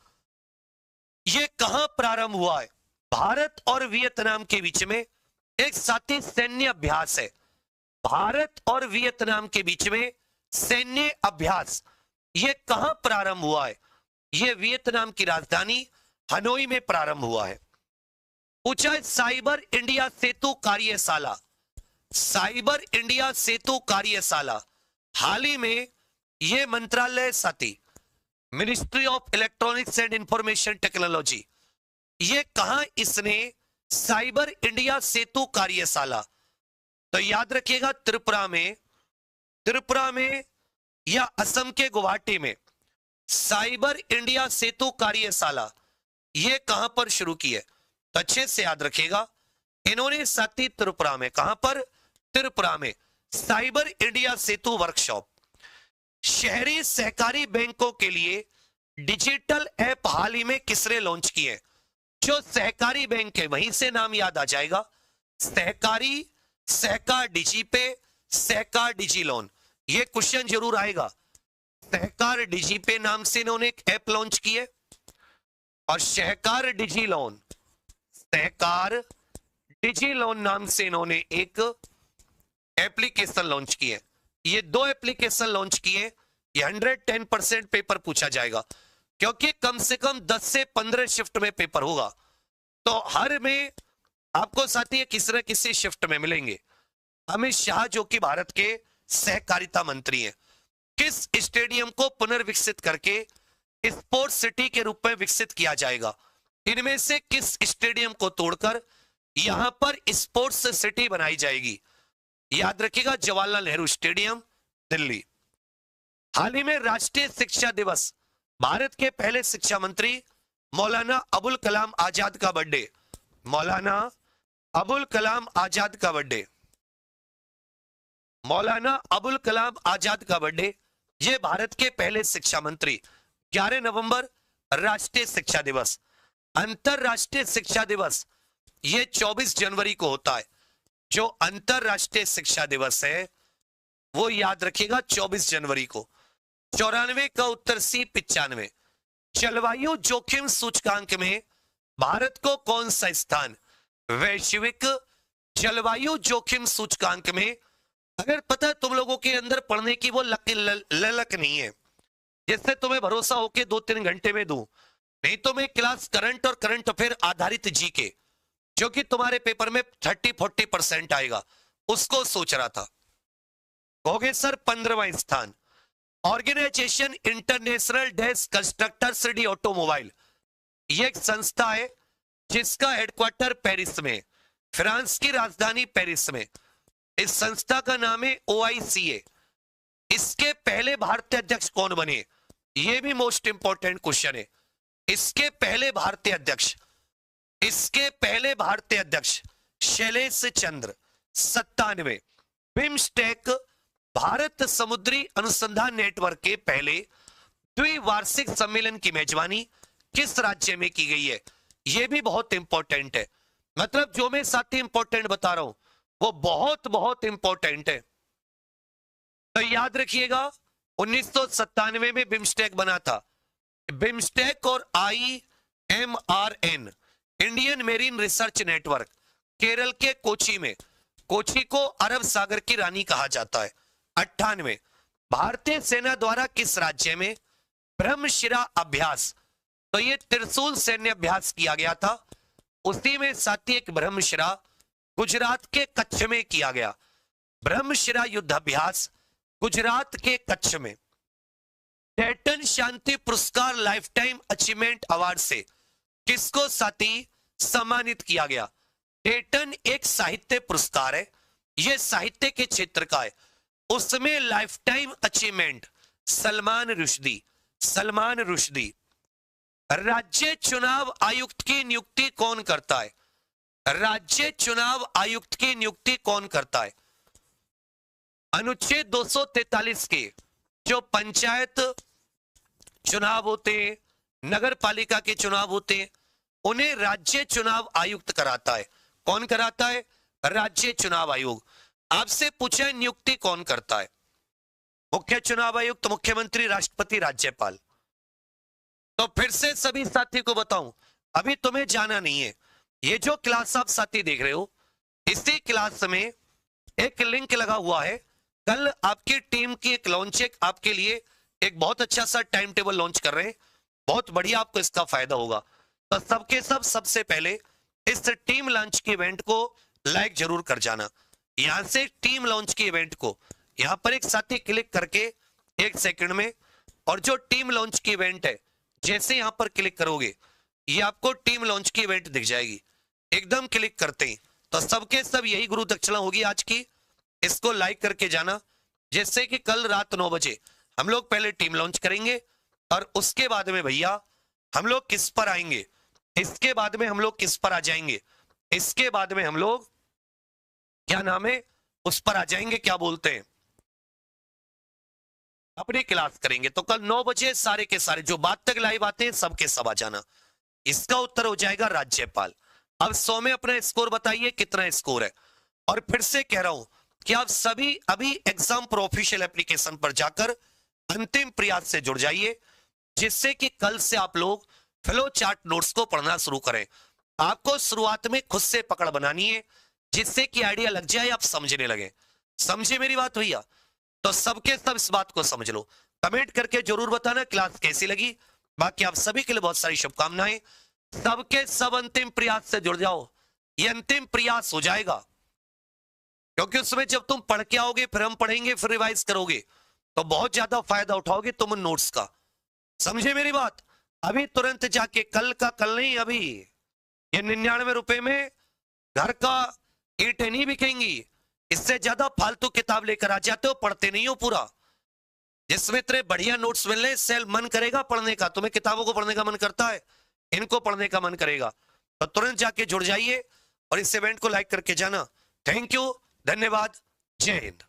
ये कहां प्रारंभ हुआ है? भारत और वियतनाम के बीच में एक साथी सैन्य अभ्यास है। भारत और वियतनाम के बीच में सैन्य अभ्यास ये कहां प्रारंभ हुआ है? ये वियतनाम की राजधानी हनोई में प्रारंभ हुआ है। पूछा है साइबर इंडिया सेतु कार्यशाला, साइबर इंडिया सेतु कार्यशाला हाल ही में यह मंत्रालय साथी ministry of electronics and information technology, ये कहां इसने साइबर इंडिया सेतु कार्यशाला तो याद रखिएगा त्रिपुरा में या असम के गुवाहाटी में साइबर इंडिया सेतु कार्यशाला ये कहां पर शुरू की है? तो अच्छे से याद रखिएगा, इन्होंने साथी त्रिपुरा में, कहां पर? त्रिपुरा में साइबर इंडिया सेतु वर्कशॉप। शहरी सहकारी बैंकों के लिए डिजिटल ऐप हाल ही में किसने लॉन्च किए? जो सहकारी बैंक है वहीं से नाम याद आ जाएगा, सहकारी, सहकार डिजीपे, सहकार डिजी लोन, ये क्वेश्चन जरूर आएगा। सहकार डिजीपे नाम से इन्होंने एक ऐप लॉन्च की है और सहकार डिजी लोन, सहकार डिजी लोन नाम से इन्होंने एक एप्लीकेशन लॉन्च की है। ये दो एप्लीकेशन लॉन्च किए, ये 110% पेपर पूछा जाएगा क्योंकि कम से कम 10 से 15 शिफ्ट में पेपर होगा, तो हर में आपको साथी किसी न किसी शिफ्ट में मिलेंगे। अमित शाह जो कि भारत के सहकारिता मंत्री हैं, किस स्टेडियम को पुनर्विकसित करके स्पोर्ट्स सिटी के रूप में विकसित किया जाएगा? इनमें से किस स्टेडियम को तोड़कर यहां पर स्पोर्ट्स सिटी बनाई जाएगी? याद रखिएगा, जवाहरलाल नेहरू स्टेडियम, दिल्ली। हाल ही में राष्ट्रीय शिक्षा दिवस, भारत के पहले शिक्षा मंत्री मौलाना अबुल कलाम आजाद का बर्थडे, मौलाना अबुल कलाम आजाद का बर्थडे, मौलाना अबुल कलाम आजाद का बर्थडे, ये भारत के पहले शिक्षा मंत्री। 11 नवंबर राष्ट्रीय शिक्षा दिवस। अंतरराष्ट्रीय शिक्षा दिवस ये 24 जनवरी को होता है। जो अंतरराष्ट्रीय शिक्षा दिवस है वो याद रखिएगा 24 जनवरी को। 94 का उत्तर सी 95। जलवायु जोखिम सूचकांक में भारत को कौन सा स्थान? वैश्विक जलवायु जोखिम सूचकांक में, अगर पता है तुम लोगों के अंदर पढ़ने की वो ललक नहीं है, जिससे तुम्हें भरोसा हो के 2-3 घंटे में दूं, नहीं तो मैं क्लास करंट और करंट अफेयर आधारित जीके जो कि तुम्हारे पेपर में 30-40% आएगा, उसको सोच रहा था। हो गए सर 15वां स्थान। Organization international dash constructors de automobile, ये एक संस्था है जिसका हेडक्वार्टर पेरिस में, फ्रांस की राजधानी पेरिस में। इस संस्था का नाम है OICA। इसके पहले भारतीय अध्यक्ष कौन बने? यह भी मोस्ट इंपॉर्टेंट क्वेश्चन है। इसके पहले भारतीय अध्यक्ष शैलेश चंद्र, 97। बिम्स्टेक भारत समुद्री अनुसंधान नेटवर्क के पहले द्विवार्षिक सम्मेलन की मेजबानी किस राज्य में की गई है? यह भी बहुत इंपॉर्टेंट है। मतलब जो मैं साथी इंपॉर्टेंट बता रहा हूं वो बहुत बहुत इंपॉर्टेंट है, तो याद रखिएगा 1997 में बिम्स्टेक बना था। बिम्स्टेक और IMRN, Indian marine research network, Kerala के कोची में। कोची को अरब सागर की रानी कहा जाता है। 98 भारतीय सेना द्वारा किस राज्य में ब्रह्मशिरा अभ्यास, तो ये त्रिशूल सैन्य अभ्यास किया गया था, उसी में साथी एक ब्रह्मशिरा गुजरात के कच्छ में किया गया। ब्रह्मशिरा युद्ध अभ्यास गुजरात के कच्छ में। डेटन शांति पुरस्कार लाइफ टाइम अचीवमेंट अवार्ड से किसको साथी सम्मानित किया गया? डेटन एक साहित्य पुरस्कार है, यह साहित्य के क्षेत्र का है, उसमें life time achievement Salman Rushdie. राज्य चुनाव आयुक्त की नियुक्ति कौन करता है? राज्य चुनाव आयुक्त की नियुक्ति कौन करता है? अनुच्छेद 243 के जो पंचायत चुनाव होते हैं, नगर पालिका के चुनाव होते हैं, उन्हें राज्य चुनाव आयुक्त कराता है। कौन कराता है? राज्य चुनाव आयोग। आपसे पूछा नियुक्ति कौन करता है? मुख्य चुनाव आयुक्त, मुख्यमंत्री, राष्ट्रपति, राज्यपाल। तो फिर से सभी साथी को बताऊं, अभी तुम्हें जाना नहीं है। ये जो क्लास आप साथी देख रहे हो, इसी क्लास में एक लिंक लगा हुआ है। कल आपकी टीम की एक लॉन्च, आपके लिए एक बहुत अच्छा सा टाइम टेबल लॉन्च कर रहे हैं, बहुत बढ़िया, आपको इसका फायदा होगा। तो सबके सबसे पहले इस टीम लॉन्च के इवेंट को लाइक जरूर कर जाना। यहां से टीम लॉन्च के इवेंट को यहां पर एक साथी क्लिक करके 1 सेकंड में, और जो टीम लॉन्च की इवेंट है, जैसे यहां पर क्लिक करोगे ये आपको टीम लॉन्च की इवेंट दिख जाएगी। एकदम क्लिक करते ही तो सबके सब यही गुरु दक्षिणा होगी आज की। इसको लाइक करके जाना, जिससे कि कल रात 9 बजे हम लोग पहले टीम लॉन्च करेंगे और उसके बाद में भैया हम लोग किस पर आएंगे, इसके बाद में हम लोग किस पर आ जाएंगे, इसके बाद में हम लोग क्या नाम है उस पर आ जाएंगे, क्या बोलते हैं, अपनी क्लास करेंगे। तो कल 9 बजे सारे के सारे जो बात तक लाइव आते हैं सबके सब आ जाना। इसका उत्तर हो जाएगा राज्यपाल। अब 100 में अपना स्कोर बताइए कितना स्कोर है। और फिर से कह रहा हूं कि आप सभी अभी एग्जाम प्रो ऑफिशियल एप्लीकेशन पर जाकर अंतिम प्रयास से जुड़ जाइए, जिससे कि कल से आप लोग फ्लो चार्ट नोट्स को पढ़ना शुरू करें। आपको शुरुआत में खुद से पकड़ बनानी है, जिससे कि आइडिया लग जाए, आप समझने लगे। समझे मेरी बात भैया? तो सबके सब इस बात को समझ लो। कमेंट करके जरूर बताना क्लास कैसी लगी। बाकी आप सभी के लिए बहुत सारी शुभकामनाएं। सबके सब अंतिम प्रयास से जुड़ जाओ, ये अंतिम प्रयास हो जाएगा, क्योंकि उसमें जब तुम पढ़ के आओगे, फिर हम पढ़ेंगे, फिर रिवाइज करोगे, तो बहुत ज्यादा फायदा उठाओगे तुम उन नोट्स का। समझे मेरी बात? अभी तुरंत जाके, कल का कल नहीं, अभी ये 99 रुपए में घर का ईंट नहीं बिकेंगी। इससे ज्यादा फालतू किताब लेकर आ जाते हो, पढ़ते नहीं हो पूरा। जिसमें इतने बढ़िया नोट्स मिल रहे, सेल मन करेगा पढ़ने का। तुम्हें किताबों को पढ़ने का मन करता है, इनको पढ़ने का मन करेगा। तो तुरंत जाके जुड़ जाइए और इस इवेंट को लाइक करके जाना। थैंक यू, धन्यवाद, जय हिंद।